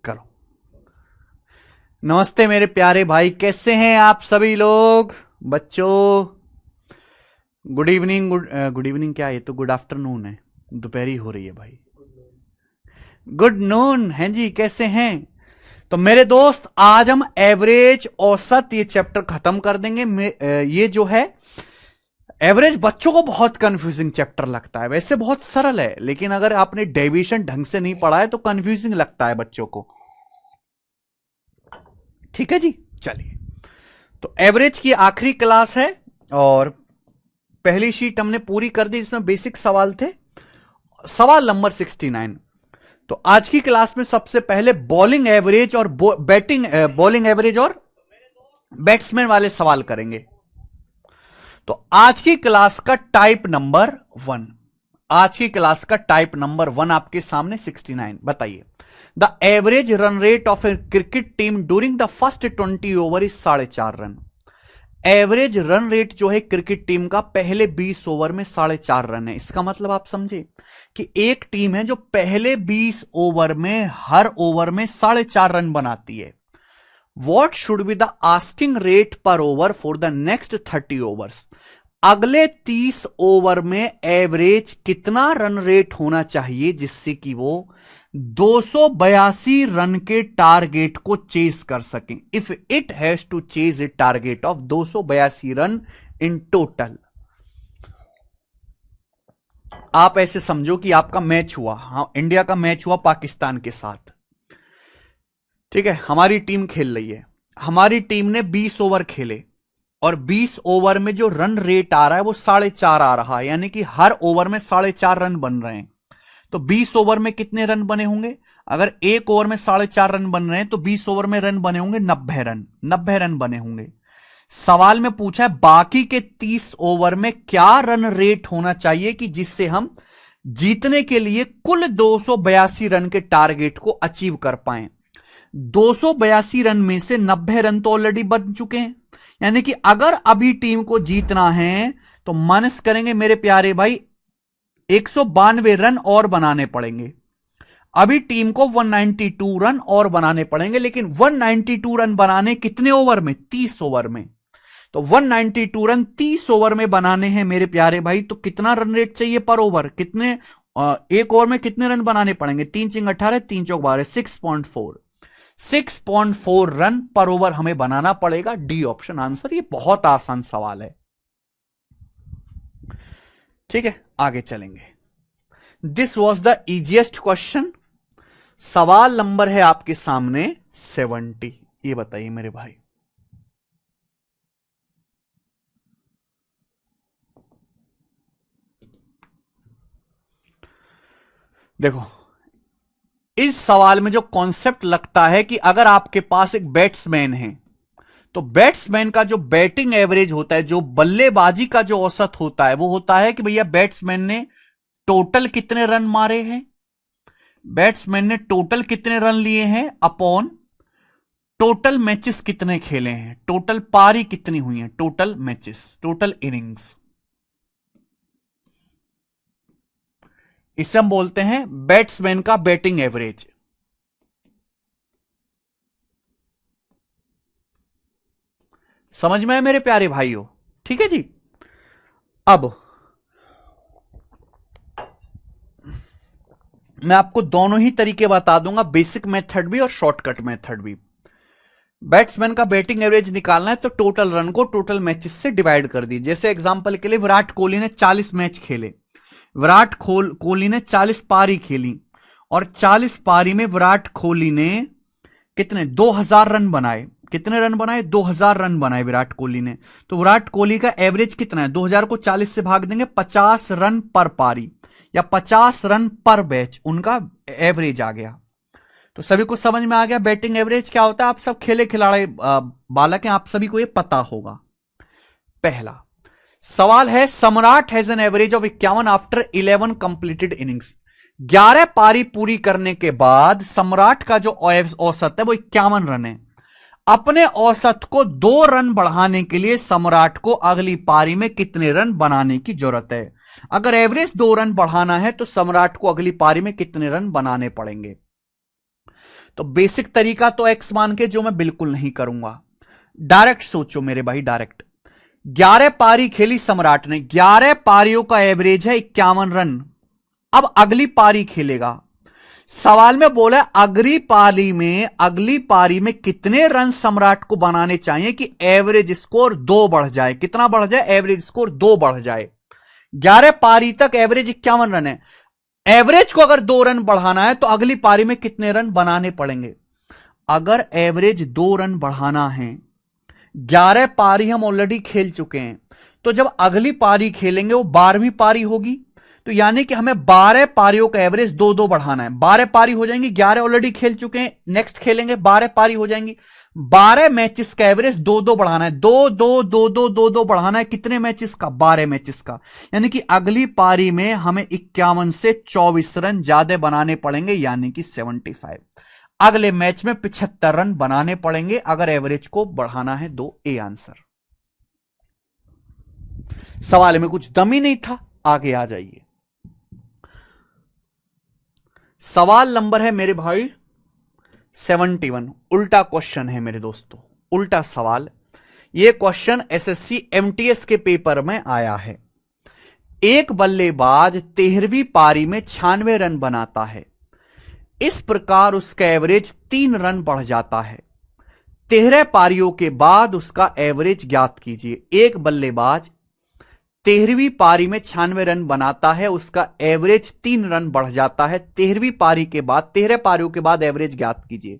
करो। नमस्ते मेरे प्यारे भाई, कैसे हैं आप सभी लोग? बच्चों गुड इवनिंग। गुड इवनिंग क्या, ये तो गुड आफ्टरनून है, दोपहरी हो रही है भाई। गुड नून हैं जी, कैसे हैं? तो मेरे दोस्त आज हम एवरेज औसत ये चैप्टर खत्म कर देंगे। ये जो है एवरेज बच्चों को बहुत कंफ्यूजिंग चैप्टर लगता है, वैसे बहुत सरल है, लेकिन अगर आपने डेविएशन ढंग से नहीं पढ़ा है तो कंफ्यूजिंग लगता है बच्चों को। ठीक है जी, चलिए। तो एवरेज की आखिरी क्लास है और पहली शीट हमने पूरी कर दी, इसमें बेसिक सवाल थे। सवाल नंबर 69। तो आज की क्लास में सबसे पहले बॉलिंग एवरेज और बॉलिंग एवरेज और बैट्समैन वाले सवाल करेंगे। तो आज की क्लास का टाइप नंबर 1, आज की क्लास का टाइप नंबर 1 आपके सामने 69। बताइए, the average run rate of A cricket team during the first 20 over is 4.5 run. Average run rate जो है क्रिकेट टीम का पहले 20 ओवर में 4.5 रन है। इसका मतलब आप समझे कि एक टीम है जो पहले 20 ओवर में हर ओवर में 4.5 रन बनाती है। What should be the asking rate per over for the next 30 overs? अगले 30 ओवर में एवरेज कितना रन रेट होना चाहिए जिससे कि वो 282 रन के टारगेट को चेस कर सकें। If it has to chase a target of 282 run in total. आप ऐसे समझो कि आपका मैच हुआ, हाँ, इंडिया का मैच हुआ पाकिस्तान के साथ। ठीक है, हमारी टीम खेल रही है, हमारी टीम ने 20 ओवर खेले और 20 ओवर में जो रन रेट आ रहा है वो 4.5 आ रहा है, यानी कि हर ओवर में 4.5 रन बन रहे हैं। तो 20 ओवर में कितने रन बने होंगे? अगर एक ओवर में 4.5 रन बन रहे हैं तो 20 ओवर में रन बने होंगे 90 रन। 90 रन बने होंगे। सवाल में पूछा है बाकी के 30 ओवर में क्या रन रेट होना चाहिए कि जिससे हम जीतने के लिए कुल 282 रन के टारगेट को अचीव कर पाए। 282 रन में से 90 रन तो ऑलरेडी बन चुके हैं, यानी कि अगर अभी टीम को जीतना है तो माइनस करेंगे मेरे प्यारे भाई 192 रन और बनाने पड़ेंगे। अभी टीम को 192 रन और बनाने पड़ेंगे, लेकिन 192 रन बनाने कितने ओवर में? 30 ओवर में। तो 192 रन 30 ओवर में बनाने हैं मेरे प्यारे भाई, तो कितना रन रेट चाहिए पर ओवर? कितने एक ओवर में कितने रन बनाने पड़ेंगे? 3 चिंग 18, 3 चौक 12, 6.4 रन पर ओवर हमें बनाना पड़ेगा। D option answer. ये बहुत आसान सवाल है। ठीक है, आगे चलेंगे। This was the easiest question. सवाल नंबर है आपके सामने 70। ये बताइए मेरे भाई, देखो इस सवाल में जो कॉन्सेप्ट लगता है कि अगर आपके पास एक बैट्समैन है तो बैट्समैन का जो बैटिंग एवरेज होता है, जो बल्लेबाजी का जो औसत होता है, वो होता है कि भैया बैट्समैन ने टोटल कितने रन मारे हैं, बैट्समैन ने टोटल कितने रन लिए हैं अपॉन टोटल मैचेस कितने खेले हैं, टोटल पारी कितनी हुई है, टोटल मैचेस, टोटल इनिंग्स। इसे हम बोलते हैं बैट्समैन का बैटिंग एवरेज। समझ में है मेरे प्यारे भाइयों? ठीक है जी। अब मैं आपको दोनों ही तरीके बता दूंगा, बेसिक मेथड भी और शॉर्टकट मेथड भी। बैट्समैन का बैटिंग एवरेज निकालना है तो टोटल रन को टोटल मैचेस से डिवाइड कर दी। जैसे एग्जांपल के लिए विराट कोहली ने 40 मैच खेले, विराट कोहली ने 40 पारी खेली और 40 पारी में विराट कोहली ने कितने 2000 रन बनाए। कितने रन बनाए? 2000 रन बनाए विराट कोहली ने। तो विराट कोहली का एवरेज कितना है? 2000 को 40 से भाग देंगे, 50 रन पर पारी या 50 रन पर बैच उनका एवरेज आ गया। तो सभी को समझ में आ गया बैटिंग एवरेज क्या होता है। आप सब खेले खिलाड़ी बालक हैं, आप सभी को यह पता होगा। पहला सवाल है, सम्राट has an average of 51 after 11 completed innings. 11 पारी पूरी करने के बाद सम्राट का जो औसत है वो 51 रन है। अपने औसत को 2 रन बढ़ाने के लिए सम्राट को अगली पारी में कितने रन बनाने की जरूरत है? अगर एवरेज 2 रन बढ़ाना है तो सम्राट को अगली पारी में कितने रन बनाने पड़ेंगे? तो बेसिक तरीका तो एक्स मान के, जो मैं बिल्कुल नहीं करूंगा। डायरेक्ट सोचो मेरे भाई, डायरेक्ट। 11 पारी खेली सम्राट ने, 11 पारियों का एवरेज है 51 रन। अब अगली पारी खेलेगा, सवाल में बोला अगली पारी में कितने रन सम्राट को बनाने चाहिए कि एवरेज स्कोर 2 बढ़ जाए। कितना बढ़ जाए? एवरेज स्कोर 2 बढ़ जाए। 11 पारी तक एवरेज 51 रन है। एवरेज को अगर 2 रन बढ़ाना है तो अगली पारी में कितने रन बनाने पड़ेंगे? अगर एवरेज 2 रन बढ़ाना है, 11 पारी हम ऑलरेडी खेल चुके हैं, तो जब अगली पारी खेलेंगे वो 12वीं पारी होगी। तो यानी कि हमें 12 पारियों का एवरेज 2-2 बढ़ाना है। 12 पारी हो जाएंगी, 11 ऑलरेडी खेल चुके हैं, नेक्स्ट खेलेंगे 12 पारी हो जाएंगी। 12 मैचेस का एवरेज 2-2 बढ़ाना है। 2-2 बढ़ाना है। कितने मैचेस का? 12 मैचेस का। यानी कि अगली पारी में हमें 51 से 24 रन ज्यादा बनाने पड़ेंगे, यानी कि 75। अगले मैच में 75 रन बनाने पड़ेंगे अगर एवरेज को बढ़ाना है 2। A answer. सवाल में कुछ दम ही नहीं था। आगे आ जाइए। सवाल नंबर है मेरे भाई 71। उल्टा क्वेश्चन है मेरे दोस्तों, उल्टा सवाल। यह क्वेश्चन एसएससी एमटीएस के पेपर में आया है। एक बल्लेबाज 13वीं पारी में 96 रन बनाता है। इस प्रकार उसका एवरेज 3 रन बढ़ जाता है। 13 पारियों के बाद उसका एवरेज ज्ञात कीजिए। एक बल्लेबाज 13वीं पारी में 96 रन बनाता है, उसका एवरेज 3 रन बढ़ जाता है 13वीं पारी के बाद। 13 पारियों के बाद एवरेज ज्ञात कीजिए।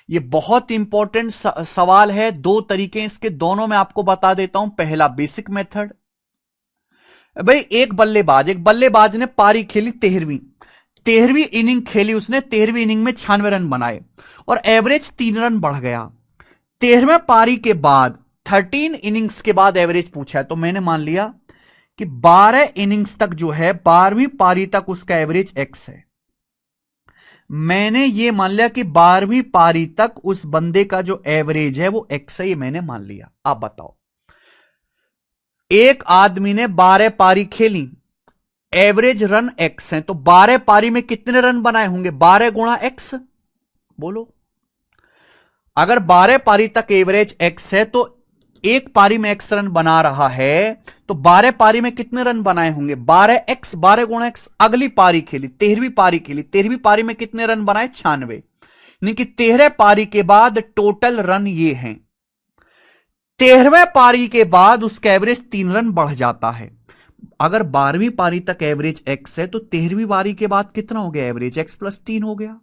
यह बहुत इंपॉर्टेंट सवाल है। 2 तरीके इसके, दोनों में आपको बता देता हूं। पहला बेसिक मेथड। भाई एक बल्लेबाज ने पारी खेली 13वीं इनिंग खेली उसने। 13वीं इनिंग में 96 रन बनाए और एवरेज 3 रन बढ़ गया। 13वें पारी के बाद 13 इनिंग्स के बाद एवरेज पूछा है, तो मैंने मान लिया कि 12 इनिंग्स तक जो है, 12वीं पारी तक उसका एवरेज एक्स है। मैंने ये मान लिया कि 12वीं पारी तक उस बंदे का जो एवरेज है वो एक्स है, ये मैंने मान लिया। आप बताओ, एक आदमी ने 12 पारी खेली, एवरेज रन एक्स है, तो 12 पारी में कितने रन बनाए होंगे? 12 गुणा एक्स। बोलो, अगर 12 पारी तक एवरेज एक्स है तो एक पारी में एक्स रन बना रहा है, तो 12 पारी में कितने रन बनाए होंगे? 12 एक्स, 12 गुणा एक्स। अगली पारी खेली, 13वीं पारी खेली, 13वीं पारी में कितने रन बनाए? 96। यानी कि 13 पारी के बाद टोटल रन ये हैं। 13वें पारी के बाद उसका एवरेज 3 रन बढ़ जाता है। अगर 12वीं पारी तक एवरेज एक्स है तो 13वीं पारी के बाद कितना हो गया? एवरेज एक्स प्लस 3 हो गया,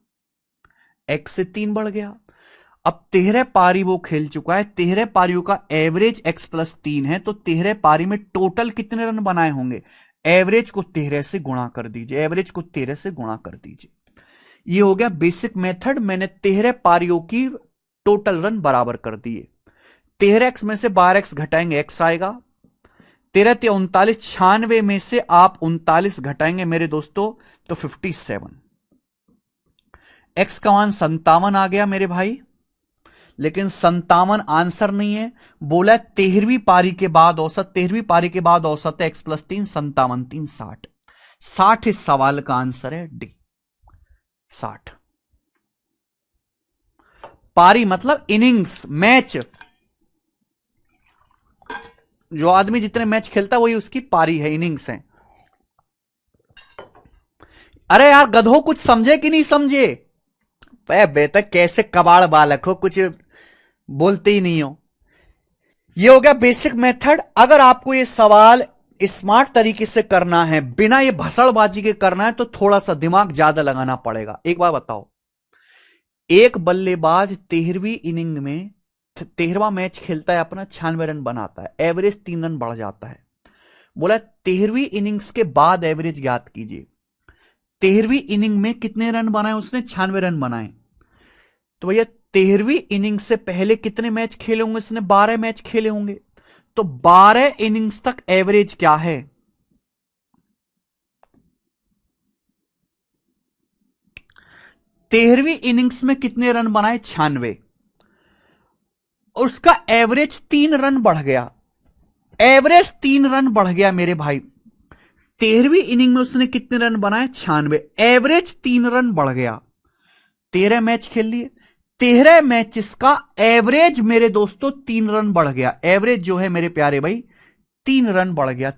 एक्स से 3 बढ़ गया। अब 13 पारी वो खेल चुका है, 13 पारियों का एवरेज एक्स प्लस 3 है, तो 13 पारी में टोटल कितने रन बनाए होंगे? एवरेज को 13 से गुणा कर दीजिए, एवरेज को 13 से गुणा कर दीजिए। ये हो गया बेसिक मेथड। मैंने 13 पारियों की टोटल रन बराबर कर दिए। 13x में से 12x घटाएंगे, एक्स आएगा। 13 ते 39, 96 में से आप 39 घटाएंगे मेरे दोस्तों तो 57। एक्स का मान 57 आ गया मेरे भाई। लेकिन 57 आंसर नहीं है। बोला 13वीं पारी के बाद औसत, 13वीं पारी के बाद औसत है एक्स प्लस 3, 57 3 60। 60 इस सवाल का आंसर है, डी 60। पारी मतलब इनिंग्स, मैच। जो आदमी जितने मैच खेलता है वही उसकी पारी है, इनिंग्स है। अरे यार गधो, कुछ समझे कि नहीं समझे? बेटा कैसे कबाड़ बालक हो, कुछ बोलते ही नहीं हो। ये हो गया बेसिक मेथड। अगर आपको ये सवाल स्मार्ट तरीके से करना है, बिना ये भसड़बाजी के करना है, तो थोड़ा सा दिमाग ज्यादा लगाना पड़ेगा। एक बार बताओ, एक बल्लेबाज 13वीं इनिंग में 13वां मैच खेलता है, अपना 96 रन बनाता है, एवरेज 3 रन बढ़ जाता है। बोला 13वीं इनिंग्स के बाद एवरेज ज्ञात कीजिए। 13वीं इनिंग में कितने रन बनाए उसने? 96 रन बनाए। तो भैया 13वीं इनिंग से पहले कितने मैच खेले होंगे उसने? 12 मैच खेले होंगे। तो 12 इनिंग्स तक एवरेज क्या है? तेरहवीं इनिंग्स में कितने रन बनाए? 96। और उसका एवरेज 3 रन बढ़ गया, एवरेज 3 रन बढ़ गया मेरे भाई। 13वीं इनिंग में उसने कितने रन बनाए? 96। एवरेज 3 रन बढ़ गया। 13 मैच खेल लिए, 13 मैचेस का एवरेज मेरे दोस्तों 3 रन बढ़ गया। एवरेज जो है मेरे प्यारे भाई 3 रन बढ़ गया।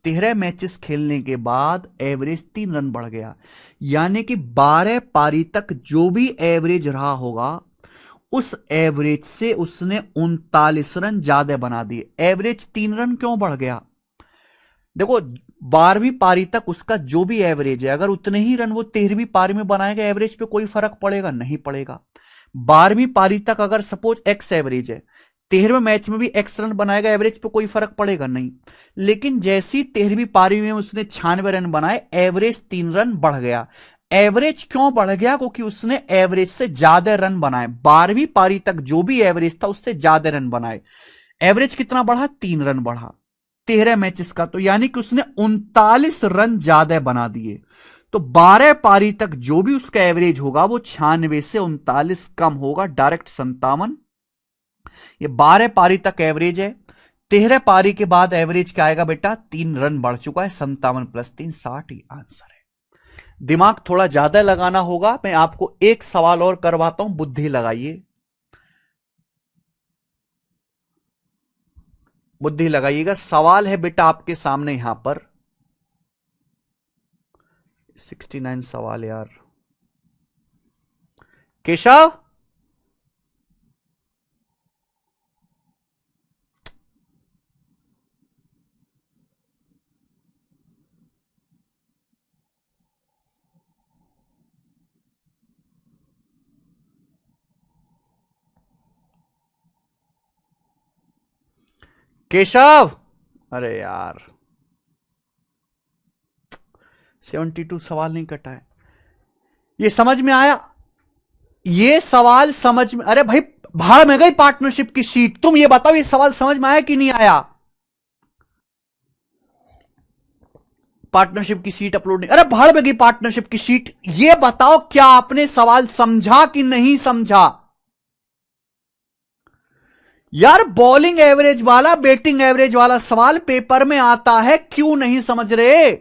13 मैचेस खेलने के बाद एवरेज 3 रन बढ़ गया, यानी कि 12 पारी तक जो भी एवरेज रहा होगा उस एवरेज से उसने 39 रन ज्यादा बना दिए। एवरेज 3 रन क्यों बढ़ गया? देखो 12वीं पारी तक उसका जो भी एवरेज है, अगर उतने ही रन वो 13वीं पारी में बनाएगा, एवरेज पे कोई फर्क पड़ेगा? नहीं पड़ेगा। 12वीं पारी तक अगर सपोज एक्स एवरेज है, 13वें मैच में भी एक्स रन बनाएगा, एवरेज पे कोई फर्क पड़ेगा? नहीं। लेकिन जैसी 13वीं पारी में उसने 96 रन बनाए, एवरेज 3 रन बढ़ गया। एवरेज क्यों बढ़ गया? क्योंकि उसने एवरेज से ज्यादा रन बनाए। 12वीं पारी तक जो भी एवरेज था उससे ज्यादा रन बनाए। एवरेज कितना बढ़ा? 3 रन बढ़ा 13 मैचेस का, तो यानी कि उसने 39 रन ज्यादा बना दिए। तो 12 पारी तक जो भी उसका एवरेज होगा वो 96 से 39 कम होगा, डायरेक्ट 57। ये 12 पारी तक एवरेज है। 13 पारी के बाद एवरेज क्या आएगा बेटा? 3 रन बढ़ चुका है, 57 + 3 60 ही आंसर है। दिमाग थोड़ा ज्यादा लगाना होगा। मैं आपको एक सवाल और करवाता हूं, बुद्धि लगाइए, बुद्धि लगाइएगा। सवाल है बेटा आपके सामने यहां पर 69 सवाल यार। केशव, केशव, अरे यार 72 सवाल नहीं कटा है। ये समझ में आया? ये सवाल समझ में? अरे भाई भाड़ में गई पार्टनरशिप की शीट। तुम ये बताओ ये सवाल समझ में आया कि नहीं आया? पार्टनरशिप की शीट अपलोड नहीं, अरे भाड़ में गई पार्टनरशिप की शीट। ये बताओ क्या आपने सवाल समझा कि नहीं समझा? यार बॉलिंग एवरेज वाला, बैटिंग एवरेज वाला सवाल पेपर में आता है, क्यों नहीं समझ रहे?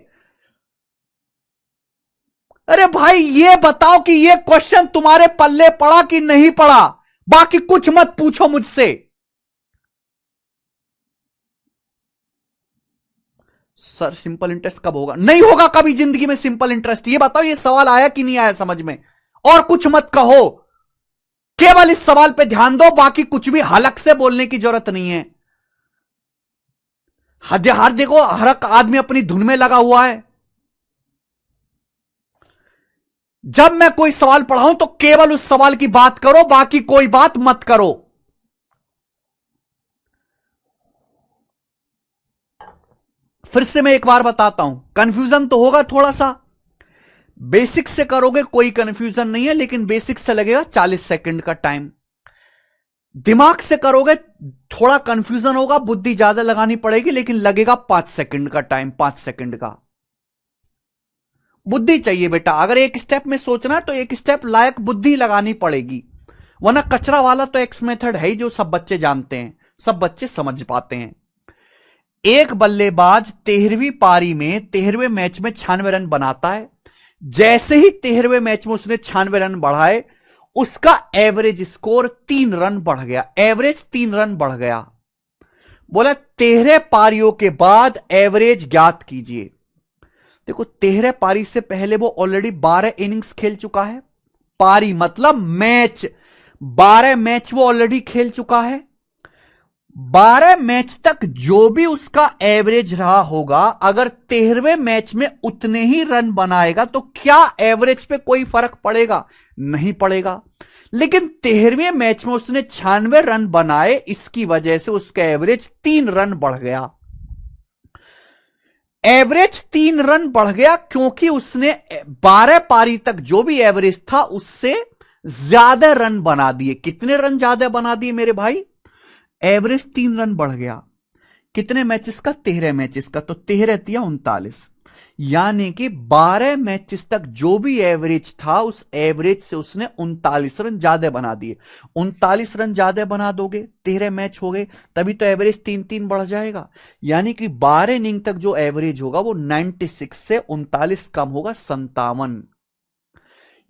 अरे भाई ये बताओ कि ये क्वेश्चन तुम्हारे पल्ले पड़ा कि नहीं पड़ा, बाकी कुछ मत पूछो मुझसे। सर सिंपल इंटरेस्ट कब होगा? नहीं होगा कभी जिंदगी में सिंपल इंटरेस्ट। ये बताओ ये सवाल आया कि नहीं आया समझ में? और कुछ मत कहो, केवल इस सवाल पे ध्यान दो, बाकी कुछ भी हलक से बोलने की जरूरत नहीं है। हर देखो हर एक आदमी अपनी धुन में लगा हुआ है। जब मैं कोई सवाल पढ़ाऊं तो केवल उस सवाल की बात करो, बाकी कोई बात मत करो। फिर से मैं एक बार बताता हूं, कंफ्यूजन तो होगा थोड़ा सा। बेसिक से करोगे कोई कंफ्यूजन नहीं है, लेकिन बेसिक से लगेगा 40 सेकंड का टाइम। दिमाग से करोगे थोड़ा कंफ्यूजन होगा, बुद्धि ज्यादा लगानी पड़ेगी, लेकिन लगेगा 5 सेकंड का टाइम। 5 सेकंड का बुद्धि चाहिए बेटा। अगर एक स्टेप में सोचना है तो एक स्टेप लायक बुद्धि लगानी पड़ेगी, वरना कचरा वाला तो एक्स मेथड है ही, जो सब बच्चे जानते हैं, सब बच्चे समझ पाते हैं। एक बल्लेबाज 13वीं पारी में 13वें मैच में 96 रन बनाता है। जैसे ही 13वें मैच में उसने 96 रन बढ़ाए, उसका एवरेज स्कोर 3 रन बढ़ गया। एवरेज 3 रन बढ़ गया। बोला 13 पारियों के बाद एवरेज ज्ञात कीजिए। देखो 13 पारी से पहले वो ऑलरेडी 12 इनिंग्स खेल चुका है। पारी मतलब मैच, 12 मैच वो ऑलरेडी खेल चुका है। 12 मैच तक जो भी उसका एवरेज रहा होगा, अगर 13वें मैच में उतने ही रन बनाएगा तो क्या एवरेज पे कोई फर्क पड़ेगा? नहीं पड़ेगा। लेकिन 13वें मैच में उसने 96 रन बनाए, इसकी वजह से उसका एवरेज 3 रन बढ़ गया। एवरेज 3 रन बढ़ गया क्योंकि उसने 12 पारी तक जो भी एवरेज था उससे ज्यादा रन बना दिए। कितने रन ज्यादा बना दिए मेरे भाई? एवरेज 3 रन बढ़ गया। कितने मैचेस का? 13 मैचेस का। तो 13 तिया 39। यानी कि 12 मैचेस तक जो भी एवरेज था उस एवरेज से उसने 39 रन ज्यादा बना दिए। 39 रन ज्यादा बना दोगे, 13 मैच हो गए, तभी तो एवरेज 3-3 बढ़ जाएगा। यानी कि 12 इनिंग तक जो एवरेज होगा वो 96 से 39 कम होगा 57।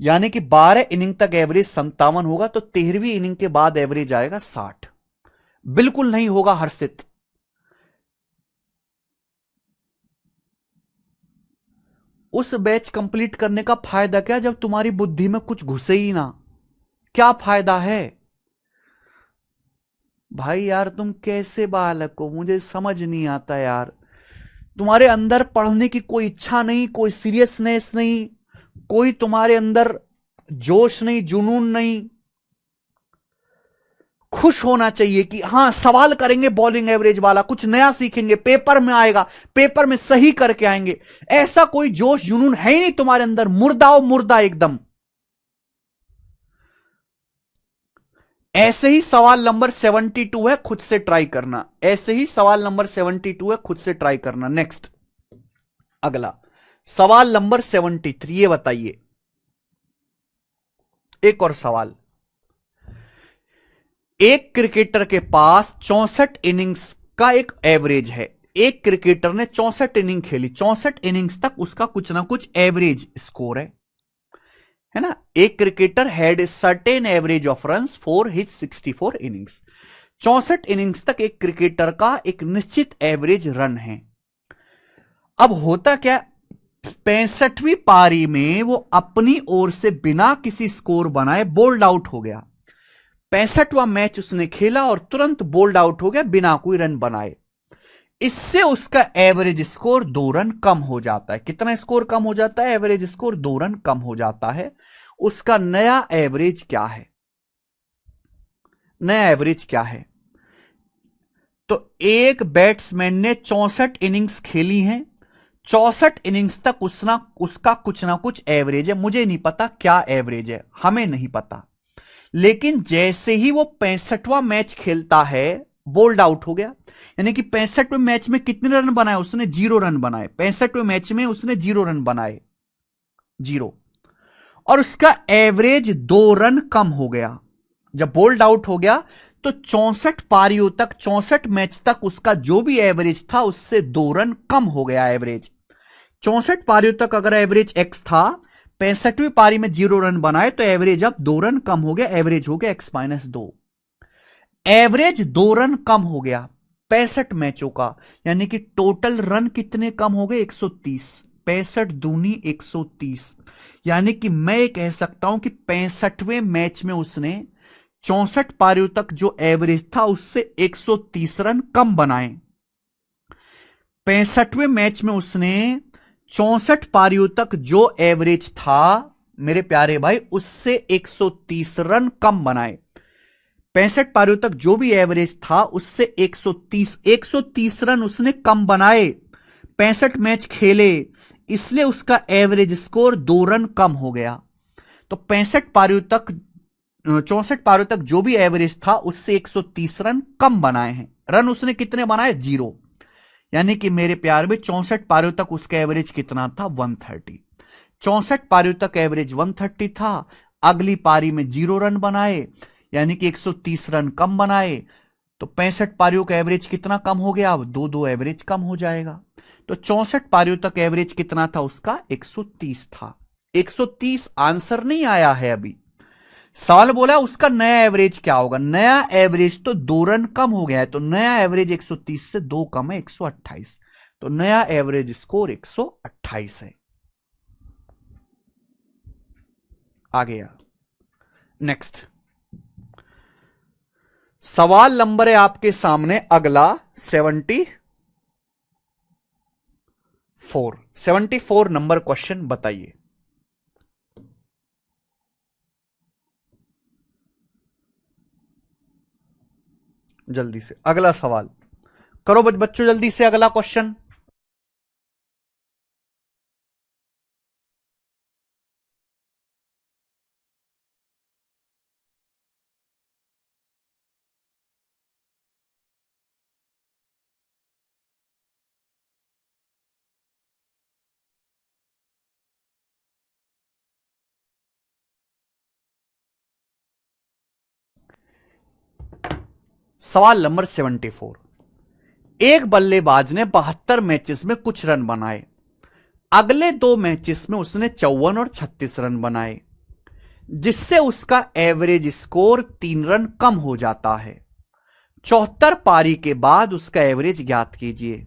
यानी कि 12 इनिंग तक एवरेज 57 होगा, तो 13वीं इनिंग के बाद एवरेज आएगा 60। बिल्कुल नहीं होगा हर्षित। उस बैच कंप्लीट करने का फायदा क्या जब तुम्हारी बुद्धि में कुछ घुसे ही ना? क्या फायदा है भाई? यार तुम कैसे बालक हो, मुझे समझ नहीं आता यार। तुम्हारे अंदर पढ़ने की कोई इच्छा नहीं, कोई सीरियसनेस नहीं, कोई तुम्हारे अंदर जोश नहीं, जुनून नहीं। खुश होना चाहिए कि हाँ सवाल करेंगे बॉलिंग एवरेज वाला, कुछ नया सीखेंगे, पेपर में आएगा, पेपर में सही करके आएंगे। ऐसा कोई जोश जुनून है ही नहीं तुम्हारे अंदर, मुर्दा हो मुर्दा एकदम। ऐसे ही सवाल नंबर 72 है, खुद से ट्राई करना। ऐसे ही सवाल नंबर 72 है, खुद से ट्राई करना। नेक्स्ट, अगला सवाल नंबर 73, ये बताइए। एक और सवाल। एक क्रिकेटर के पास 64 इनिंग्स का एक एवरेज है। एक क्रिकेटर ने 64 इनिंग खेली, 64 इनिंग्स तक उसका कुछ ना कुछ एवरेज स्कोर है ना। एक cricketer had a certain average of runs for his 64 innings. 64 innings तक एक क्रिकेटर का एक निश्चित एवरेज रन है। अब होता क्या, 65वीं पारी में वो अपनी ओर से बिना किसी स्कोर बनाए बोल्ड आउट हो गया। 65वां मैच उसने खेला और तुरंत बोल्ड आउट हो गया बिना कोई रन बनाए। इससे उसका एवरेज स्कोर 2 रन कम हो जाता है। कितना स्कोर कम हो जाता है? एवरेज स्कोर 2 रन कम हो जाता है। उसका नया एवरेज क्या है? नया एवरेज क्या है? तो एक बैट्समैन ने 64 इनिंग्स खेली हैं, 64 इनिंग्स तक उसका कुछ ना कुछ एवरेज है। मुझे नहीं पता क्या एवरेज है, हमें नहीं पता। लेकिन जैसे ही वो 65वां मैच खेलता है, बोल्ड आउट हो गया। यानी कि 65वें मैच में कितने रन बनाए उसने? 0 रन बनाए। 65वें मैच में उसने 0 रन बनाए, 0। और उसका एवरेज 2 रन कम हो गया। जब बोल्ड आउट हो गया तो 64 पारियों तक, 64 मैच तक उसका जो भी एवरेज था उससे 2 रन कम हो गया एवरेज। 64 पारियों तक अगर एवरेज एक्स था, 65वीं पारी में 0 रन बनाए तो एवरेज अब 2 रन कम हो गया, एवरेज हो गया x-2। एवरेज 2 रन कम हो गया 65 मैचों का। यानी कि टोटल रन कितने कम हो गए? 130। 65 दूनी 130। यानी कि मैं ये कह सकता हूं कि 65वें मैच में उसने 64 पारियों तक जो एवरेज था उससे 130 रन कम बनाए। 65वें मैच में उसने 64 पारियों तक जो एवरेज था मेरे प्यारे भाई, उससे 130 रन कम बनाए। 65 पारियों तक जो भी एवरेज था उससे 130 रन उसने कम बनाए। 65 मैच खेले, इसलिए उसका एवरेज स्कोर 2 रन कम हो गया। तो 65 पारियों तक, 64 पारियों तक जो भी एवरेज था उससे 130 रन कम बनाए हैं। रन उसने कितने बनाए? 0। यानी कि मेरे प्यार में 64 पारियों तक उसका एवरेज कितना था? 130। 64 पारियों तक एवरेज 130 था। अगली पारी में 0 रन बनाए, यानी कि 130 रन कम बनाए। तो 65 पारियों का एवरेज कितना कम हो गया? अब दो दो एवरेज कम हो जाएगा। तो 64 पारियों तक एवरेज कितना था उसका? 130 था। 130 आंसर नहीं आया है अभी। सवाल बोला उसका नया एवरेज क्या होगा। नया एवरेज तो 2 रन कम हो गया है, तो नया एवरेज 130 से 2 कम है, 128। तो नया एवरेज स्कोर 128 है। आ गया। नेक्स्ट सवाल नंबर है आपके सामने अगला 74 नंबर क्वेश्चन बताइए जल्दी से। अगला सवाल करो बच्चों, जल्दी से अगला क्वेश्चन। सवाल नंबर 74। एक बल्लेबाज ने 72 मैचेस में कुछ रन बनाए, अगले 2 मैचेस में उसने 54 और 36 रन बनाए, जिससे उसका एवरेज स्कोर 3 रन कम हो जाता है। 74 पारी के बाद उसका एवरेज ज्ञात कीजिए।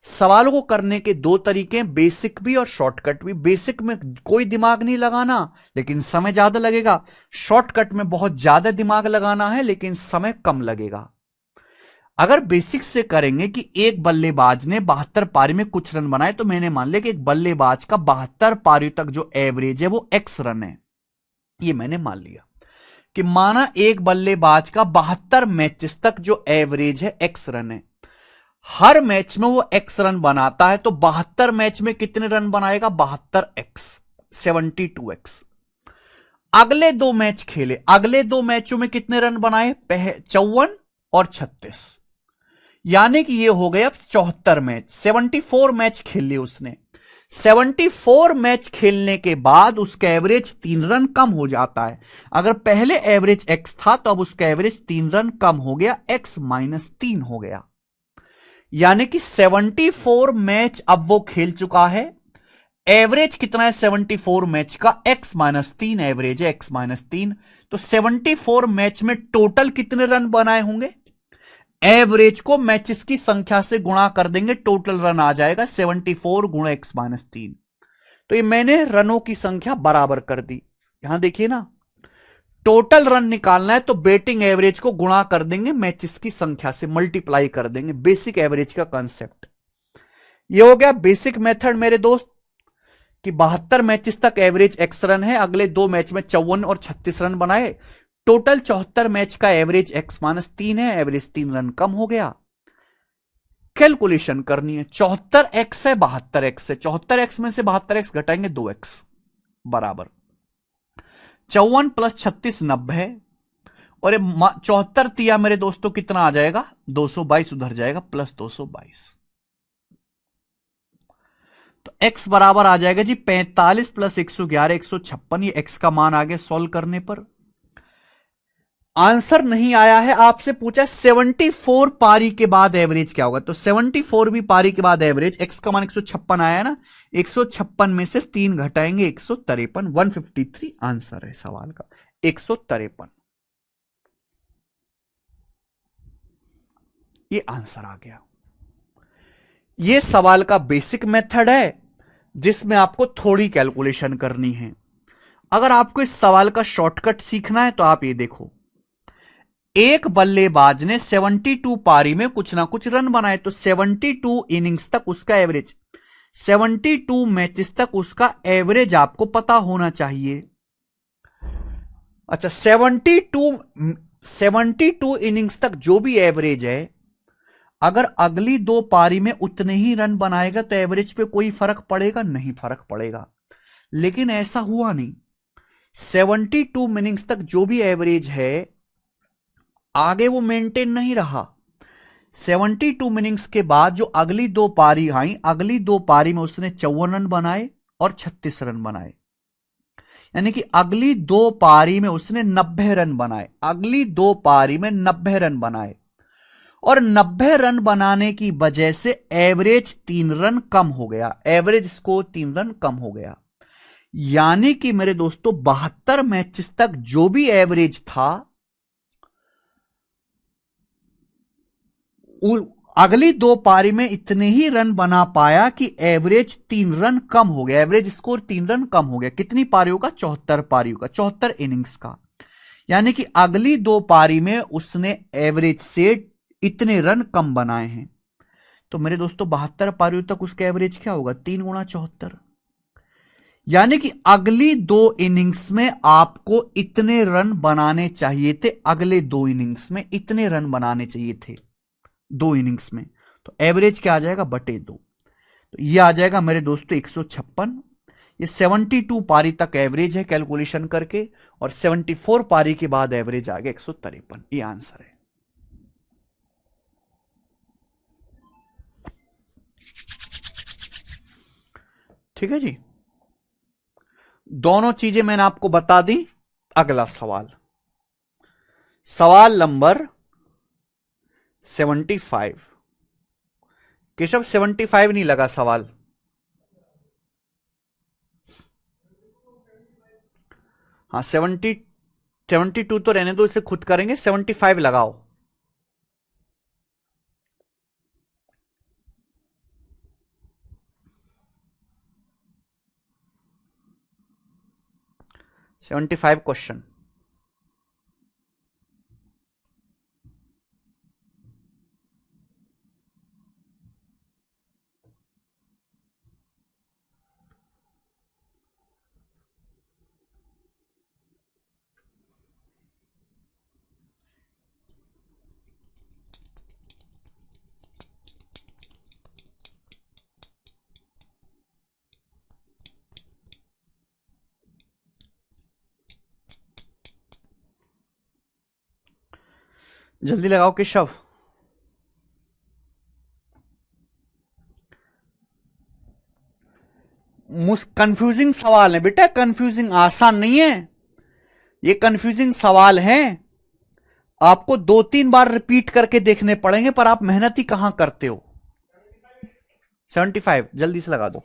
सवालों को करने के 2 तरीके हैं, बेसिक भी और शॉर्टकट भी। बेसिक में कोई दिमाग नहीं लगाना लेकिन समय ज्यादा लगेगा, शॉर्टकट में बहुत ज्यादा दिमाग लगाना है लेकिन समय कम लगेगा। अगर बेसिक से करेंगे कि एक बल्लेबाज ने 72 पारी में कुछ रन बनाए, तो मैंने मान लिया कि एक बल्लेबाज का 72 पारी तक जो एवरेज है वो एक्स रन है। ये मैंने मान लिया कि माना एक बल्लेबाज का 72 मैचेस तक जो एवरेज है एक्स रन है, हर मैच में वो एक्स रन बनाता है, तो 72 मैच में कितने रन बनाएगा? 72 एक्स, 72x। अगले 2 मैच खेले, अगले 2 मैचों में कितने रन बनाए? 54 और 36, यानी कि ये हो गए अब 74 मैच। 74 मैच खेल लिए उसने। 74 मैच खेलने के बाद उसका एवरेज 3 रन कम हो जाता है। अगर पहले एवरेज एक्स था तो अब उसका एवरेज 3 रन कम हो गया, एक्स -3 हो गया। यानी कि 74 मैच अब वो खेल चुका है। एवरेज कितना है 74 मैच का? x-3 एवरेज है, x-3। तो 74 मैच में टोटल कितने रन बनाए होंगे? एवरेज को मैचेस की संख्या से गुणा कर देंगे, टोटल रन आ जाएगा 74 गुणा x-3। तो ये मैंने रनों की संख्या बराबर कर दी। यहां देखिए ना, टोटल रन निकालना है तो बेटिंग एवरेज को गुणा कर देंगे मैचेस की संख्या से, मल्टीप्लाई कर देंगे। बेसिक एवरेज का कांसेप्ट ये हो गया। बेसिक मेथड मेरे दोस्त कि 72 मैचेस तक एवरेज एक्स रन है, अगले 2 मैच में 54 और 36 रन बनाए, टोटल 74 मैच का एवरेज x-3 है, एवरेज 3 रन कम हो गया। कैलकुलेशन करनी है। 74x है, 72x है, 74x में से 72x घटाएंगे 2x बराबर 54 + 36 90, और 74 तिया मेरे दोस्तों कितना आ जाएगा? 222 उधर जाएगा, प्लस 222। तो x बराबर आ जाएगा जी 45 + 111 156। ये x का मान आ गया सॉल्व करने पर। आंसर नहीं आया है, आपसे पूछा 74 पारी के बाद एवरेज क्या होगा, तो 74 भी पारी के बाद एवरेज, x का मान 156 आया ना, 156 में से 3 घटाएंगे 153, 153 आंसर है सवाल का, 153। ये आंसर आ गया। ये सवाल का बेसिक मेथड है जिसमें आपको थोड़ी कैलकुलेशन करनी है। अगर आपको इस सवाल का शॉर्टकट सीखना है तो आप ये देखो, एक बल्लेबाज ने 72 पारी में कुछ ना कुछ रन बनाए, तो 72 इनिंग्स तक उसका एवरेज, 72 मैचेस तक उसका एवरेज आपको पता होना चाहिए। अच्छा, 72 इनिंग्स तक जो भी एवरेज है, अगर अगली 2 पारी में उतने ही रन बनाएगा तो एवरेज पे कोई फर्क पड़ेगा? नहीं फर्क पड़ेगा। लेकिन ऐसा हुआ नहीं। 72 इनिंग्स तक जो भी एवरेज है आगे वो मेंटेन नहीं रहा। 72 इनिंग्स के बाद जो अगली 2 पारी आई, अगली 2 पारी में उसने 54 रन बनाए और 36 रन बनाए, यानी कि अगली 2 पारी में उसने 90 रन बनाए। अगली 2 पारी में 90 रन बनाए, और 90 रन बनाने की वजह से एवरेज 3 रन कम हो गया, एवरेज स्कोर 3 रन कम हो गया। यानी कि मेरे दोस्तों 72 मैचेस तक जो भी एवरेज था, अगली 2 पारी में इतने ही रन बना पाया कि एवरेज 3 रन कम हो गया, एवरेज स्कोर 3 रन कम हो गया। कितनी पारियों का? 74 पारियों का, 74 इनिंग्स का। यानी कि अगली 2 पारी में उसने एवरेज से इतने रन कम बनाए हैं। तो मेरे दोस्तों 72 पारियों तक उसका एवरेज क्या होगा? 3 × 74। यानी कि अगली 2 इनिंग्स में आपको इतने रन बनाने चाहिए थे, अगले 2 इनिंग्स में इतने रन बनाने चाहिए थे 2 इनिंग्स में। तो एवरेज क्या आ जाएगा? /2। तो ये आ जाएगा मेरे दोस्तों 156। ये 72 पारी तक एवरेज है कैलकुलेशन करके, और 74 पारी के बाद एवरेज आ गया 153। ये आंसर है। ठीक है जी, दोनों चीजें मैंने आपको बता दी। अगला सवाल, सवाल नंबर 75। केशव 75 नहीं लगा सवाल। हाँ 72 तो रहने दो, इसे खुद करेंगे। 75 लगाओ। $75 क्वेश्चन। जल्दी लगाओ केशव। कंफ्यूजिंग सवाल है बेटा, कंफ्यूजिंग, आसान नहीं है ये। कंफ्यूजिंग सवाल है, आपको 2-3 बार रिपीट करके देखने पड़ेंगे, पर आप मेहनत ही कहां करते हो। 75 जल्दी से लगा दो।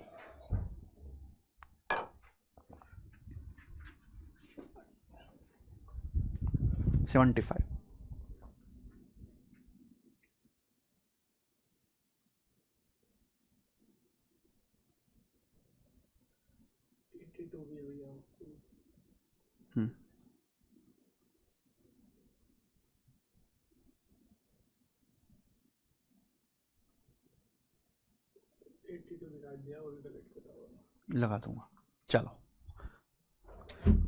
$75। लगा दूंगा। चलो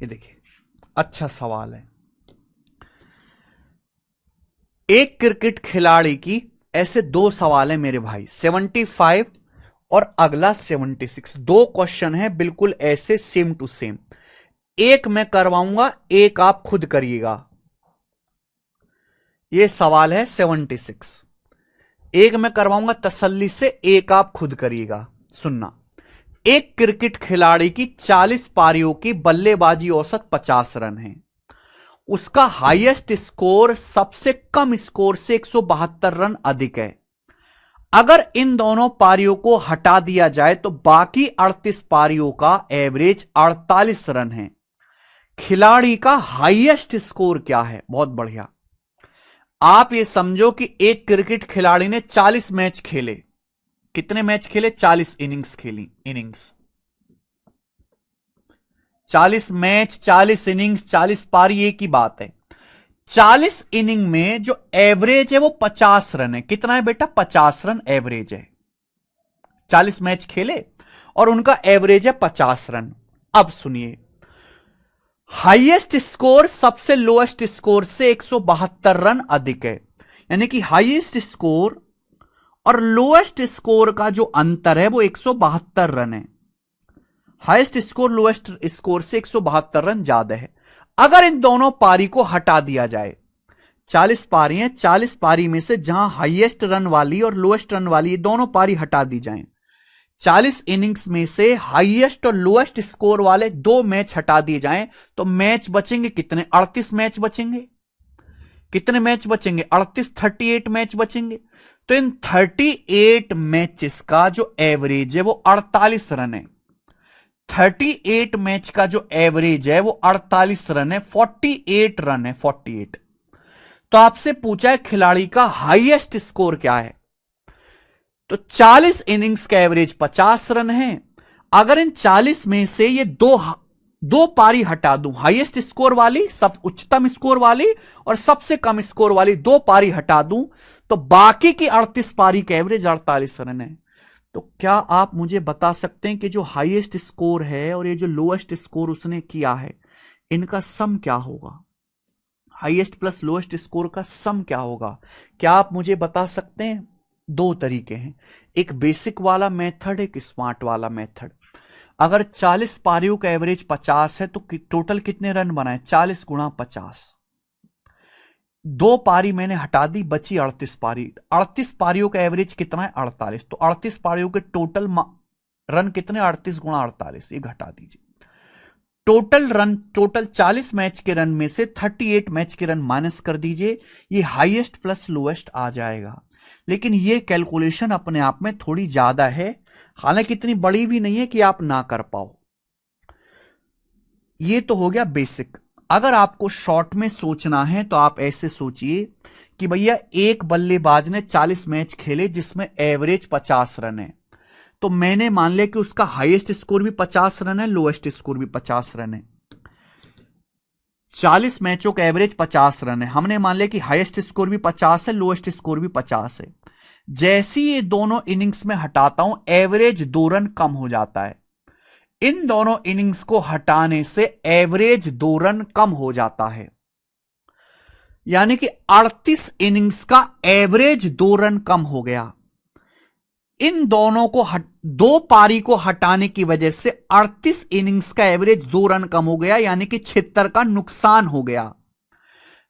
ये देखिए, अच्छा सवाल है। एक क्रिकेट खिलाड़ी की, ऐसे 2 सवाल है मेरे भाई, 75 और अगला 76। 2 क्वेश्चन है बिल्कुल ऐसे सेम टू सेम। एक मैं करवाऊंगा, एक आप खुद करिएगा। ये सवाल है 76, एक मैं करवाऊंगा तसल्ली से, एक आप खुद करिएगा। सुनना, एक क्रिकेट खिलाड़ी की 40 पारियों की बल्लेबाजी औसत 50 रन है। उसका हाईएस्ट स्कोर सबसे कम स्कोर से 172 रन अधिक है। अगर इन दोनों पारियों को हटा दिया जाए तो बाकी 38 पारियों का एवरेज 48 रन है। खिलाड़ी का हाईएस्ट स्कोर क्या है? बहुत बढ़िया। आप ये समझो कि एक क्रिकेट खिलाड़ी ने 40 मैच खेले। कितने मैच खेले? 40 इनिंग्स खेली। इनिंग्स 40 मैच, 40 इनिंग्स, 40 पारी, एक ही बात है। 40 इनिंग में जो एवरेज है वो 50 रन है। कितना है बेटा? 50 रन एवरेज है। 40 मैच खेले और उनका एवरेज है 50 रन। अब सुनिए, हाईएस्ट स्कोर सबसे लोएस्ट स्कोर से 172 रन अधिक है। यानी कि हाईएस्ट स्कोर और लोएस्ट स्कोर का जो अंतर है वो 172 रन है। हाईएस्ट स्कोर लोएस्ट स्कोर से 172 रन ज्यादा है। अगर इन दोनों पारी को हटा दिया जाए, 40 पारी हैं, 40 पारी में से जहां हाईएस्ट रन वाली और लोएस्ट रन वाली दोनों पारी हटा दी जाएं, 40 इनिंग्स में से हाईएस्ट और लोएस्ट स्कोर वाले 2 मैच हटा दिए जाएं, तो मैच बचेंगे कितने? 38 मैच बचेंगे। कितने मैच बचेंगे? 38, 38 मैच बचेंगे। तो इन 38 मैचेस का जो एवरेज है वो 48 रन है। 38 मैच का जो एवरेज है वो 48 रन है, 48 रन है, 48। तो आपसे पूछा है खिलाड़ी का हाईएस्ट स्कोर क्या है, तो 40 इनिंग्स का एवरेज 50 रन है। अगर इन 40 में से ये दो पारी हटा दूं, हाईएस्ट स्कोर वाली, सब उच्चतम स्कोर वाली और सबसे कम स्कोर वाली 2 पारी हटा दूं, तो बाकी की 38 पारी का एवरेज 48 रन है। तो क्या आप मुझे बता सकते हैं कि जो हाईएस्ट स्कोर है और ये जो लोएस्ट स्कोर उसने किया है, इनका सम क्या होगा? हाईएस्ट प्लस लोएस्ट स्कोर का सम क्या होगा? क्या आप मुझे बता सकते हैं? 2 तरीके हैं, एक बेसिक वाला मेथड, एक स्मार्ट वाला मेथड। अगर 40 पारियों का एवरेज 50 है तो टोटल कितने रन बनाए? 40 गुणा 50। 2 पारी मैंने हटा दी, बची 38 पारी। 38 पारियों का एवरेज कितना है? 48। तो 38 पारियों के टोटल रन कितने? 38 गुणा 48, ये घटा दीजिए। टोटल 40 मैच के रन में से 38 मैच के रन माइनस कर दीजिए, ये हाईएस्ट प्लस लोएस्ट आ जाएगा। लेकिन ये कैलकुलेशन अपने आप में थोड़ी ज्यादा है, हालांकि इतनी बड़ी भी नहीं है कि आप ना कर पाओ। ये तो हो गया बेसिक। अगर आपको शॉर्ट में सोचना है तो आप ऐसे सोचिए कि भैया एक बल्लेबाज ने 40 मैच खेले जिसमें एवरेज 50 रन है, तो मैंने मान लिया कि उसका हाईएस्ट स्कोर भी 50 रन है, लोएस्ट स्कोर भी 50 रन है। 40 मैचों का एवरेज 50 रन है, हमने मान लिया कि हाईएस्ट स्कोर भी 50 है, लोएस्ट स्कोर भी 50 है। जैसी ये दोनों इनिंग्स में हटाता हूं, एवरेज 2 रन कम हो जाता है। इन दोनों इनिंग्स को हटाने से एवरेज 2 रन कम हो जाता है, यानी कि 38 इनिंग्स का एवरेज 2 रन कम हो गया। इन दोनों को दो पारी को हटाने की वजह से 38 इनिंग्स का एवरेज 2 रन कम हो गया, यानी कि 76 का नुकसान हो गया।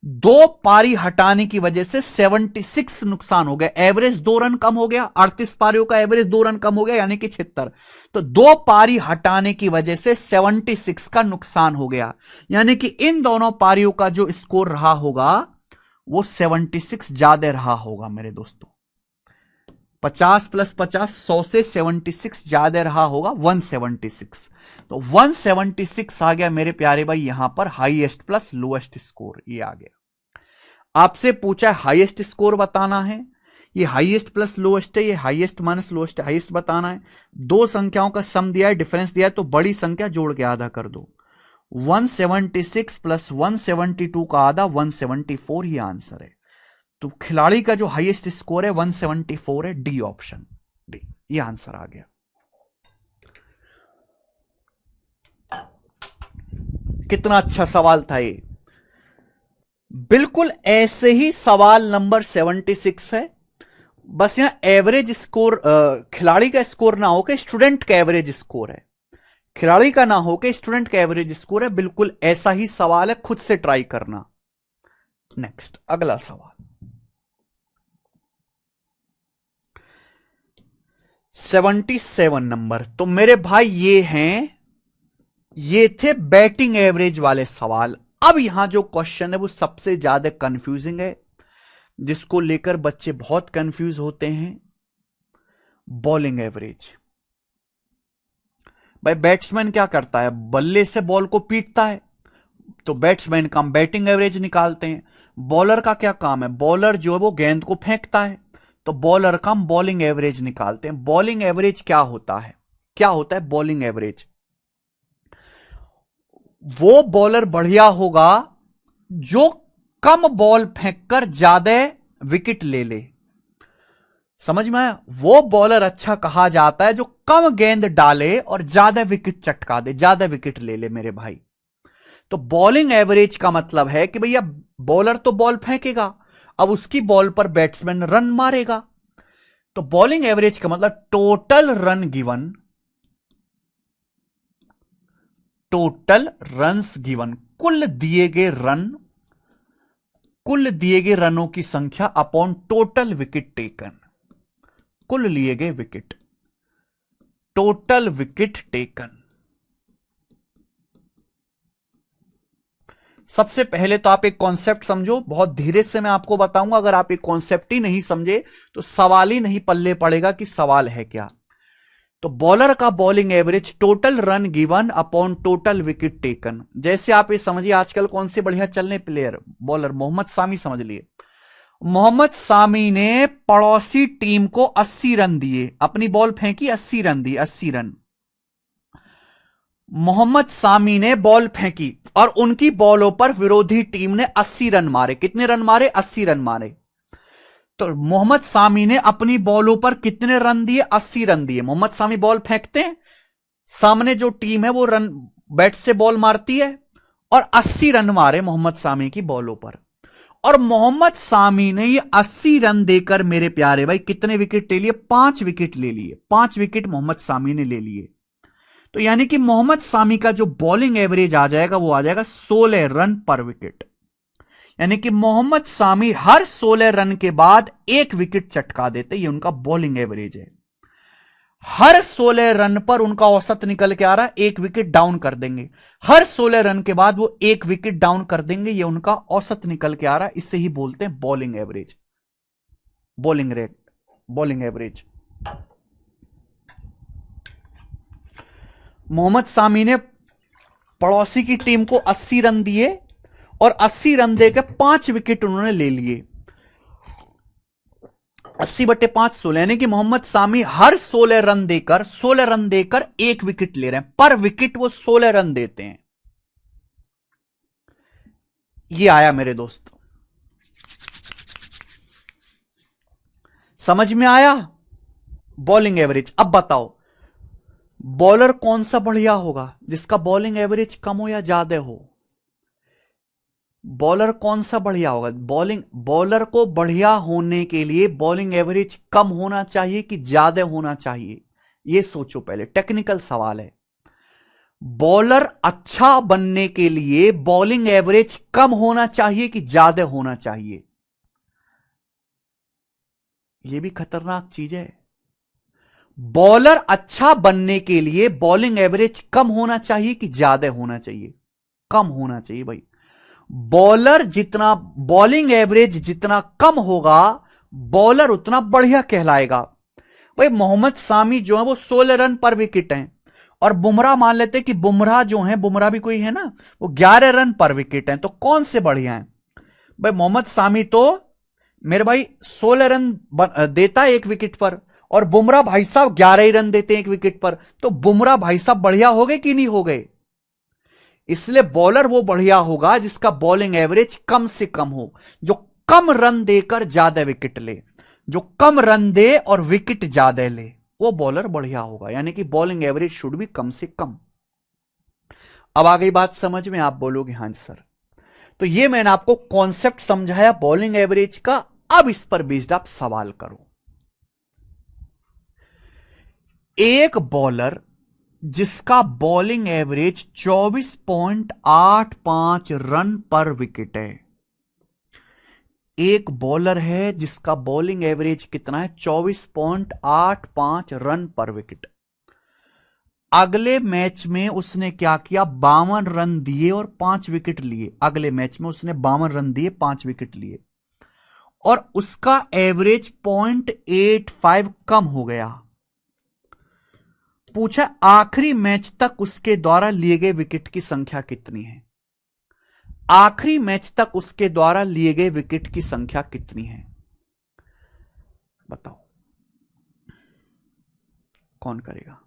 दो पारी हटाने की वजह से 76 नुकसान हो गया, एवरेज 2 रन कम हो गया। 38 पारियों का एवरेज 2 रन कम हो गया, यानी कि 76। तो दो पारी हटाने की वजह से 76 का नुकसान हो गया, यानी कि इन दोनों पारियों का जो स्कोर रहा होगा वो 76 ज्यादा रहा होगा मेरे दोस्तों। 50 + 50 100 से 76 ज्यादा रहा होगा, 176। तो 176 आ गया मेरे प्यारे भाई, यहां पर हाईएस्ट प्लस लोएस्ट स्कोर ये आ गया। आपसे पूछा है हाईएस्ट स्कोर बताना है, ये हाईएस्ट प्लस लोएस्ट है, ये हाईएस्ट माइनस लोएस्ट है, हाईएस्ट बताना है। दो संख्याओं का सम दिया है, डिफरेंस दिया है, तो बड़ी संख्या जोड़ के आधा कर दो। 176 + 172 का आधा 174 ये आंसर है। तो खिलाड़ी का जो हाईएस्ट स्कोर है 174 है, डी ऑप्शन, डी ये आंसर आ गया। कितना अच्छा सवाल था ये। बिल्कुल ऐसे ही सवाल नंबर 76 है, बस यहां एवरेज स्कोर खिलाड़ी का स्कोर ना होकर स्टूडेंट का एवरेज स्कोर है, खिलाड़ी का ना होकर स्टूडेंट का एवरेज स्कोर है। बिल्कुल ऐसा ही सवाल है, खुद से ट्राई करना। नेक्स्ट अगला सवाल 77 नंबर। तो मेरे भाई ये थे बैटिंग एवरेज वाले सवाल। अब यहां जो क्वेश्चन है वो सबसे ज्यादा कंफ्यूजिंग है, जिसको लेकर बच्चे बहुत कंफ्यूज होते हैं। Bowling average. भाई बैट्समैन क्या करता है, बल्ले से बॉल को पीटता है, तो बैट्समैन का हम बैटिंग एवरेज निकालते हैं। बॉलर का क्या काम है, बॉलर जो है वो गेंद को फेंकता है, तो बॉलर का हम बॉलिंग एवरेज निकालते हैं। बॉलिंग एवरेज क्या होता है, क्या होता है बॉलिंग एवरेज? वो बॉलर बढ़िया होगा जो कम बॉल फेंककर ज्यादा विकेट ले ले। समझ में आया? वो बॉलर अच्छा कहा जाता है जो कम गेंद डाले और ज्यादा विकेट चटका दे, ज्यादा विकेट ले ले मेरे भाई। तो बॉलिंग एवरेज का मतलब है कि भैया बॉलर तो बॉल फेंकेगा, अब उसकी बॉल पर बैट्समैन रन मारेगा। तो बॉलिंग एवरेज का मतलब total run given, total runs given, कुल दिए गए रन, कुल दिए गए रनों की संख्या अपॉन टोटल विकेट टेकन, कुल लिए गए विकेट, टोटल विकेट टेकन। सबसे पहले तो आप एक कॉन्सेप्ट समझो, बहुत धीरे से मैं आपको बताऊंगा। अगर आप एक कॉन्सेप्ट ही नहीं समझे तो सवाल ही नहीं पल्ले पड़ेगा कि सवाल है क्या। तो बॉलर का bowling average total run given upon total wicket taken. जैसे आप ये समझिए, आजकल कौन से बढ़िया चलने प्लेयर बॉलर, मोहम्मद सामी समझ लिए। मोहम्मद सामी ने पड़ोसी टीम को 80 रन दिए, अपनी बॉल फेंकी 80 रन दिए, 80 रन। मोहम्मद सामी ने बॉल फेंकी और उनकी बॉलों पर विरोधी टीम ने 80 रन मारे। कितने रन मारे? 80 रन मारे। तो मोहम्मद सामी ने अपनी बॉलों पर कितने रन दिए? 80 रन दिए। मोहम्मद सामी बॉल फेंकते हैं, सामने जो टीम है वो रन बैट से बॉल मारती है और 80 रन मारे मोहम्मद सामी की बॉलों पर। और मोहम्मद सामी ने ये 80 रन देकर मेरे प्यारे भाई कितने विकेट ले लिए? 5 विकेट ले लिए। 5 विकेट मोहम्मद सामी ने ले लिए। तो यानी कि मोहम्मद सामी का जो बॉलिंग एवरेज आ जाएगा वो आ जाएगा 16 रन पर विकेट। यानी कि मोहम्मद सामी हर 16 रन के बाद 1 विकेट चटका देते, ये उनका बॉलिंग एवरेज है। हर 16 रन पर उनका औसत निकल के आ रहा है, एक विकेट डाउन कर देंगे। हर 16 रन के बाद वो एक विकेट डाउन कर देंगे, ये उनका औसत निकल के आ रहा है। इससे ही बोलते हैं bowling average, bowling rate, bowling average. Mohammed Shami ने पड़ोसी की टीम को 80 रन दिए और 80 रन देकर 5 विकेट उन्होंने ले लिए। 80/5 16, यानी कि मोहम्मद सामी हर 16 रन देकर एक विकेट ले रहे हैं। पर विकेट वो 16 रन देते हैं। ये आया मेरे दोस्त, समझ में आया? Bowling average. अब बताओ बॉलर कौन सा बढ़िया होगा, जिसका बॉलिंग एवरेज कम हो या ज्यादा हो? बॉलर कौन सा बढ़िया होगा? बॉलर को बढ़िया होने के लिए बॉलिंग एवरेज कम होना चाहिए कि ज्यादा होना चाहिए? यह सोचो पहले, टेक्निकल सवाल है। बॉलर अच्छा बनने के लिए बॉलिंग एवरेज कम होना चाहिए कि ज्यादा होना चाहिए? यह भी खतरनाक चीज है। बॉलर अच्छा बनने के लिए बॉलिंग एवरेज कम होना चाहिए कि ज्यादा होना चाहिए? कम होना चाहिए भाई। बॉलिंग एवरेज जितना कम होगा, बॉलर उतना बढ़िया कहलाएगा। भाई मोहम्मद सामी जो है वो 16 रन पर विकेट हैं, और बुमराह मान लेते हैं कि बुमराह जो है, बुमराह भी कोई है ना, वो 11 रन पर विकेट हैं। तो कौन से बढ़िया हैं भाई? मोहम्मद सामी तो मेरे भाई 16 रन देता है एक विकेट पर, और बुमराह भाई साहब 11 ही रन देते हैं एक विकेट पर। तो बुमराह भाई साहब बढ़िया हो गए कि नहीं हो गए? इसलिए बॉलर वो बढ़िया होगा जिसका बॉलिंग एवरेज कम से कम हो, जो कम रन देकर ज्यादा विकेट ले, जो कम रन दे और विकेट ज्यादा ले, वो बॉलर बढ़िया होगा। यानी कि बॉलिंग एवरेज शुड भी कम से कम। अब आ गई बात समझ में? आप बोलोगे हां सर। तो ये मैंने आपको कॉन्सेप्ट समझाया बॉलिंग एवरेज का। अब इस पर बेस्ड आप सवाल करो। एक बॉलर जिसका बॉलिंग एवरेज 24.85 रन पर विकेट है, एक बॉलर है जिसका बॉलिंग एवरेज कितना है? 24.85 रन पर विकेट। अगले मैच में उसने क्या किया? 52 रन दिए और 5 विकेट लिए। अगले मैच में उसने 52 रन दिए, 5 विकेट लिए, और उसका एवरेज 0.85 कम हो गया। पूछा आखिरी मैच तक उसके द्वारा लिए गए विकेट की संख्या कितनी है? आखिरी मैच तक उसके द्वारा लिए गए विकेट की संख्या कितनी है? बताओ कौन करेगा?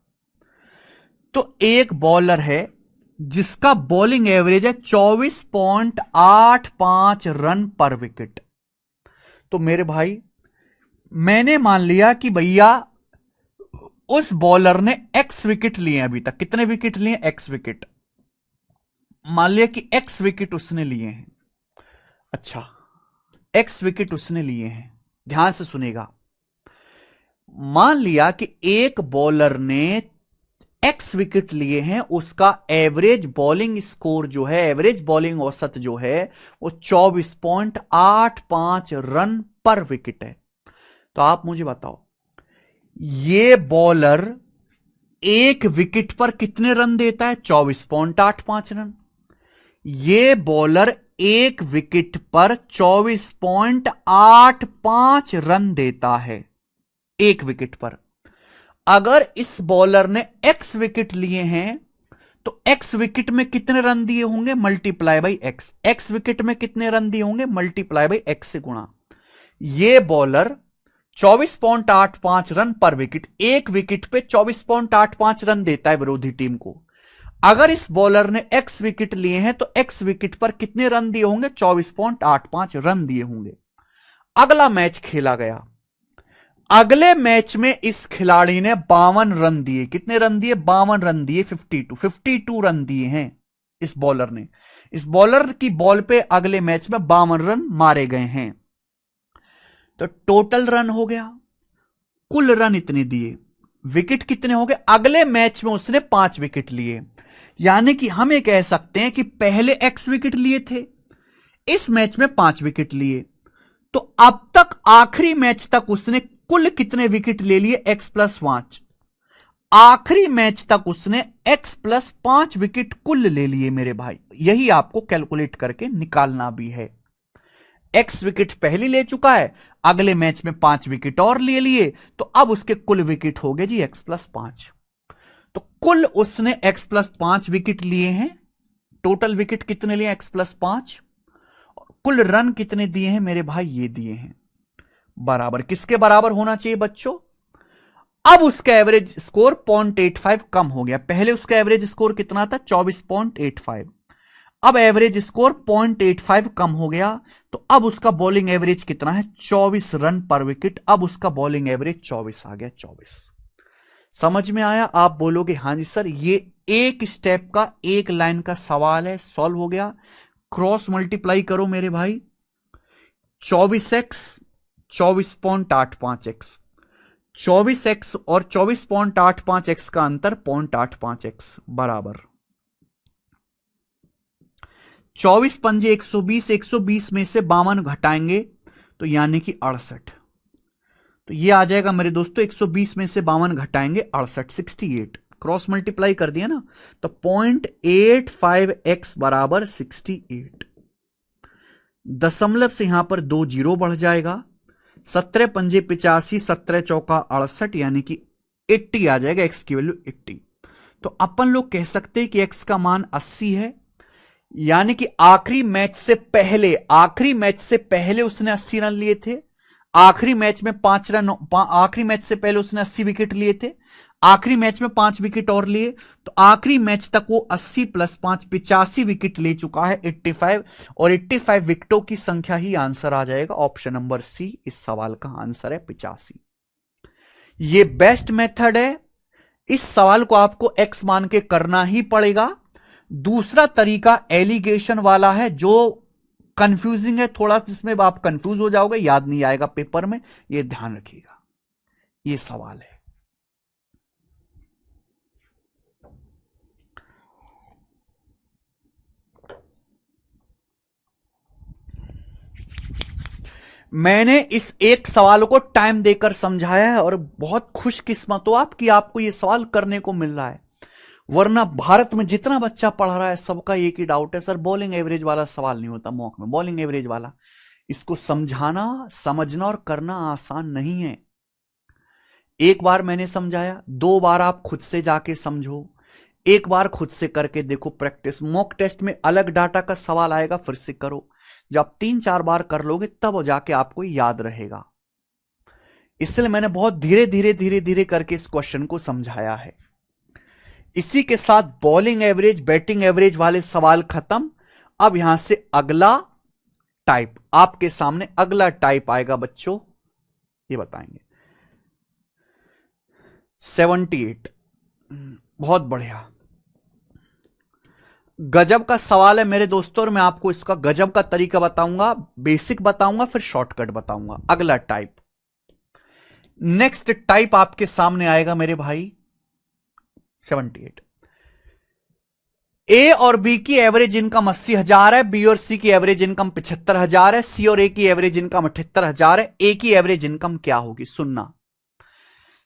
तो एक बॉलर है जिसका बॉलिंग एवरेज है 24.85 रन पर विकेट। तो मेरे भाई मैंने मान लिया कि भैया उस बॉलर ने एक्स विकेट लिए। अभी तक कितने विकेट लिए? X wicket. मान लिया कि एक्स विकेट उसने लिए हैं। अच्छा, एक्स विकेट उसने लिए हैं, ध्यान से सुनेगा। मान लिया कि एक बॉलर ने एक्स विकेट लिए हैं, उसका एवरेज बॉलिंग स्कोर जो है, एवरेज बॉलिंग औसत जो है, वो 24.85 रन पर विकेट है। तो आप मुझे बताओ ये बॉलर एक विकेट पर कितने रन देता है? 24.85 रन। ये बॉलर एक विकेट पर 24.85 रन देता है, एक विकेट पर। अगर इस बॉलर ने एक्स विकेट लिए हैं तो एक्स विकेट में कितने रन दिए होंगे? Multiply by x. X wicket में कितने रन दिए होंगे? मल्टीप्लाई बाई एक्स से गुणा। ये बॉलर 24.85 रन पर विकेट, एक विकेट पे 24.85 रन देता है विरोधी टीम को। अगर इस बॉलर ने एक्स विकेट लिए हैं तो एक्स विकेट पर कितने रन दिए होंगे? 24.85 रन दिए होंगे। अगला मैच खेला गया। अगले मैच में इस खिलाड़ी ने 52 रन दिए। कितने रन दिए? 52 रन दिए। 52 रन दिए हैं इस बॉलर ने। इस बॉलर की बॉल पे अगले मैच में 52 रन मारे गए हैं। तो टोटल रन हो गया, कुल रन इतने दिए। विकेट कितने हो गए? अगले मैच में उसने 5 विकेट लिए। यानी कि हम ये कह सकते हैं कि पहले एक्स विकेट लिए थे, इस मैच में 5 विकेट लिए। तो अब तक आखिरी मैच तक उसने कुल कितने विकेट ले लिए? X plus 5। आखिरी मैच तक उसने x+5 विकेट कुल ले लिए मेरे भाई। यही आपको कैलकुलेट करके निकालना भी है। x विकेट पहले ले चुका है, अगले मैच में 5 विकेट और ले लिए, तो अब उसके कुल विकेट हो गए जी x+5। तो कुल उसने x+5 विकेट लिए हैं। टोटल विकेट कितने लिए x+5, कुल रन कितने दिए हैं मेरे भाई, ये दिए हैं। बराबर किसके बराबर होना चाहिए बच्चों? अब उसका एवरेज स्कोर 0.85 कम हो गया। पहले उसका एवरेज स्कोर कितना था? 24.85। अब एवरेज स्कोर 0.85 कम हो गया, तो अब उसका बॉलिंग एवरेज कितना है? 24 रन पर विकेट। अब उसका बॉलिंग एवरेज 24 आ गया, 24। समझ में आया? आप बोलोगे हां जी सर, ये एक स्टेप का, एक लाइन का सवाल है, सॉल्व हो गया। क्रॉस मल्टीप्लाई करो मेरे भाई, 24x 24.85x, 24x और 24.85x का अंतर 0.85x बराबर 24 पंजे 120, 120 में से 52 घटाएंगे तो यानी कि 68। तो ये आ जाएगा मेरे दोस्तों, 120 में से 52 घटाएंगे 68, 68। क्रॉस मल्टीप्लाई कर दिया ना, तो 0.85x बराबर 68। दशमलव से यहां पर 2 जीरो बढ़ जाएगा। 17 पंजे 85, 17 चौका 68, यानी कि 80 आ जाएगा, x की वैल्यू 80। तो अपन लोग कह सकते हैं कि x का मान 80 है, यानी कि आखिरी मैच से पहले उसने 80 रन लिए थे। आखिरी मैच में 5 रन, आखिरी मैच से पहले उसने 80 विकेट लिए थे। आखिरी मैच में 5 विकेट और लिए, तो आखिरी मैच तक वो 80 + 5 85 विकेट ले चुका है, 85। और 85 विकेटों की संख्या ही आंसर आ जाएगा। ऑप्शन नंबर सी इस सवाल का आंसर है, 85। ये बेस्ट मेथड है। इस सवाल को आपको एक्स मान के करना ही पड़ेगा। दूसरा तरीका एलिगेशन वाला है, जो कंफ्यूजिंग है थोड़ा, जिसमें आप कंफ्यूज हो जाओगे, याद नहीं आएगा पेपर में, ये ध्यान रखिएगा। ये सवाल है। मैंने इस एक सवाल को टाइम देकर समझाया है और बहुत खुशकिस्मत हो आप कि आपको ये सवाल करने को मिल रहा है। वरना भारत में जितना बच्चा पढ़ रहा है सबका एक ही डाउट है, सर बॉलिंग एवरेज वाला सवाल नहीं होता मॉक में, बॉलिंग एवरेज वाला। इसको समझाना, समझना और करना आसान नहीं है। एक बार मैंने समझाया, 2 बार आप खुद से जाके समझो, एक बार खुद से करके देखो प्रैक्टिस। मॉक टेस्ट में अलग डाटा का सवाल आएगा, फिर से करो। जब 3-4 बार कर लोगे तब जाके आपको याद रहेगा। इसलिए मैंने बहुत धीरे धीरे धीरे धीरे करके इस क्वेश्चन को समझाया है। इसी के साथ बॉलिंग एवरेज, बैटिंग एवरेज वाले सवाल खत्म। अब यहां से अगला टाइप आपके सामने, अगला टाइप आएगा बच्चों, ये बताएंगे। 78, बहुत बढ़िया, गजब का सवाल है मेरे दोस्तों। और मैं आपको इसका गजब का तरीका बताऊंगा, बेसिक बताऊंगा, फिर शॉर्टकट बताऊंगा। अगला टाइप, नेक्स्ट टाइप आपके सामने आएगा मेरे भाई। 78, ए और बी की एवरेज इनकम 80,000 है, बी और सी की एवरेज इनकम 75,000 है, सी और ए की एवरेज इनकम 78,000 है। ए की एवरेज इनकम क्या होगी? सुनना,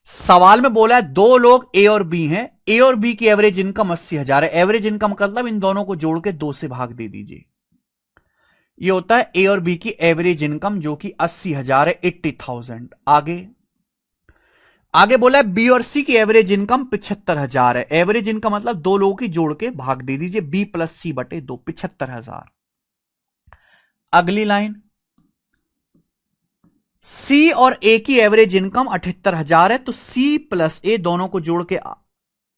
सवाल में बोला है 2 लोग ए और बी हैं, ए और बी की एवरेज इनकम 80,000 है। एवरेज इनकम का मतलब इन दोनों को जोड़ के 2 से भाग दे दीजिए। ये होता है ए और बी की एवरेज इनकम, जो कि 80,000 है, 80,000। आगे बोला है बी और सी की एवरेज इनकम 75,000 है। एवरेज इनकम मतलब 2 लोगों की जोड़ के भाग दे दीजिए, बी + सी बटे 2, 75,000। अगली लाइन, सी और ए की एवरेज इनकम 78,000 है, तो सी + ए दोनों को जोड़ के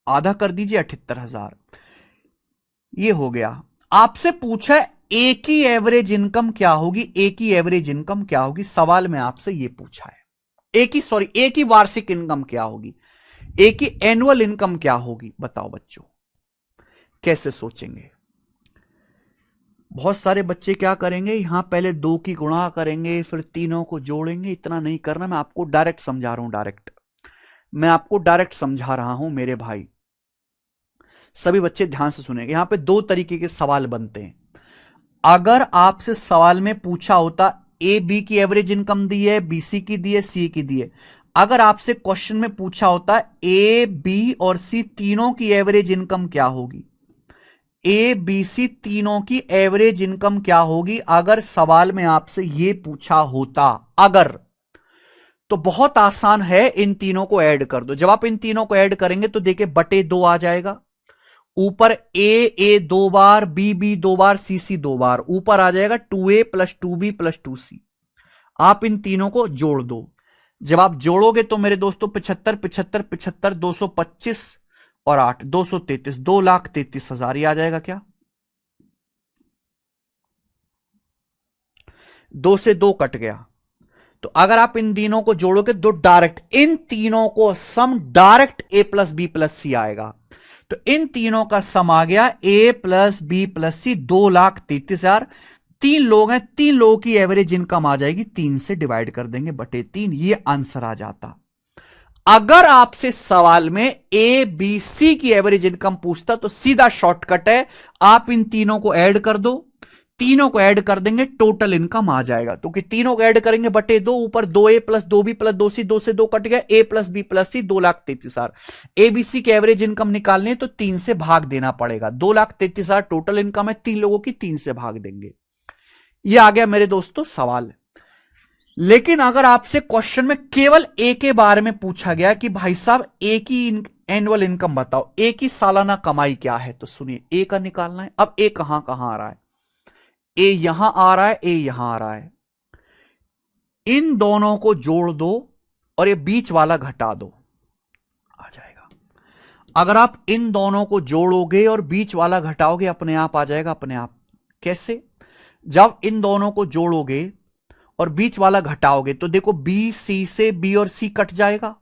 आधा कर दीजिए, 78,000। ये हो गया। आपसे पूछा ए की एवरेज इनकम क्या होगी, ए की एवरेज इनकम क्या होगी, सवाल में आपसे ये पूछा है। ए की वार्षिक इनकम क्या होगी, ए की एनुअल इनकम क्या होगी, बताओ बच्चों कैसे सोचेंगे। बहुत सारे बच्चे क्या करेंगे, यहां पहले 2 की गुणा करेंगे, फिर तीनों को जोड़ेंगे। इतना नहीं करना, मैं आपको डायरेक्ट समझा रहा हूं, डायरेक्ट समझा रहा हूं मेरे भाई। सभी बच्चे ध्यान से सुनेंगे। यहां पे 2 तरीके के सवाल बनते हैं। अगर आपसे सवाल में पूछा होता ए बी की एवरेज इनकम दी है, बी सी की दी है, सी की दी है, अगर आपसे क्वेश्चन में पूछा होता ए बी और सी तीनों की एवरेज इनकम क्या होगी, ए बी सी तीनों की एवरेज इनकम क्या होगी, अगर सवाल में आपसे यह पूछा होता, अगर, तो बहुत आसान है, इन तीनों को ऐड कर दो। जब आप इन तीनों को ऐड करेंगे तो देखिए बटे 2 आ जाएगा, ऊपर ए 2 बार, बी 2 बार, सी 2 बार, ऊपर आ जाएगा 2a plus 2b plus 2c। आप इन तीनों को जोड़ दो, जब आप जोड़ोगे तो मेरे दोस्तों 75 75 75 225 और 8 233, 2,33,000 ही आ जाएगा क्या? 2 से 2 कट गया, तो अगर आप इन तीनों को जोड़ोगे तो डायरेक्ट इन तीनों को सम डायरेक्ट ए प्लस बी प्लस सी आएगा। तो इन तीनों का सम आ गया ए प्लस बी प्लस सी, 2,33,000। 3 लोग हैं, 3 लोगों की एवरेज इनकम आ जाएगी, 3 से डिवाइड कर देंगे बटे 3, ये आंसर आ जाता। अगर आपसे सवाल में ए बी सी की एवरेज इनकम पूछता तो सीधा शॉर्टकट है, आप इन तीनों को ऐड कर दो, तीनों को ऐड कर देंगे, टोटल इनकम आ जाएगा। तो कि तीनों को ऐड करेंगे बटे 2, ऊपर 2a plus 2b plus 2c, 2 से 2 कट गया, a plus b plus c, 2,33,000। ABC की एवरेज इनकम निकालनी है तो 3 से भाग देना पड़ेगा, 2,33,000 टोटल इनकम है, 3 लोगों की 3 से भाग देंगे। ये आ गया मेरे दोस्तों सवाल। लेकिन अगर आपसे क्वेश्चन में केवल ए के बारे में पूछा गया कि भाई साहब ए की एनुअल इनकम बताओ, ए की सालाना कमाई क्या है, तो सुनिए ए का निकालना है। अब ए कहां कहां आ रहा है, ए यहां आ रहा है, ए यहां आ रहा है, इन दोनों को जोड़ दो और ये बीच वाला घटा दो, आ जाएगा। अगर आप इन दोनों को जोड़ोगे और बीच वाला घटाओगे अपने आप आ जाएगा, अपने आप। कैसे? जब इन दोनों को जोड़ोगे और बीच वाला घटाओगे तो देखो बी सी से बी और सी कट जाएगा,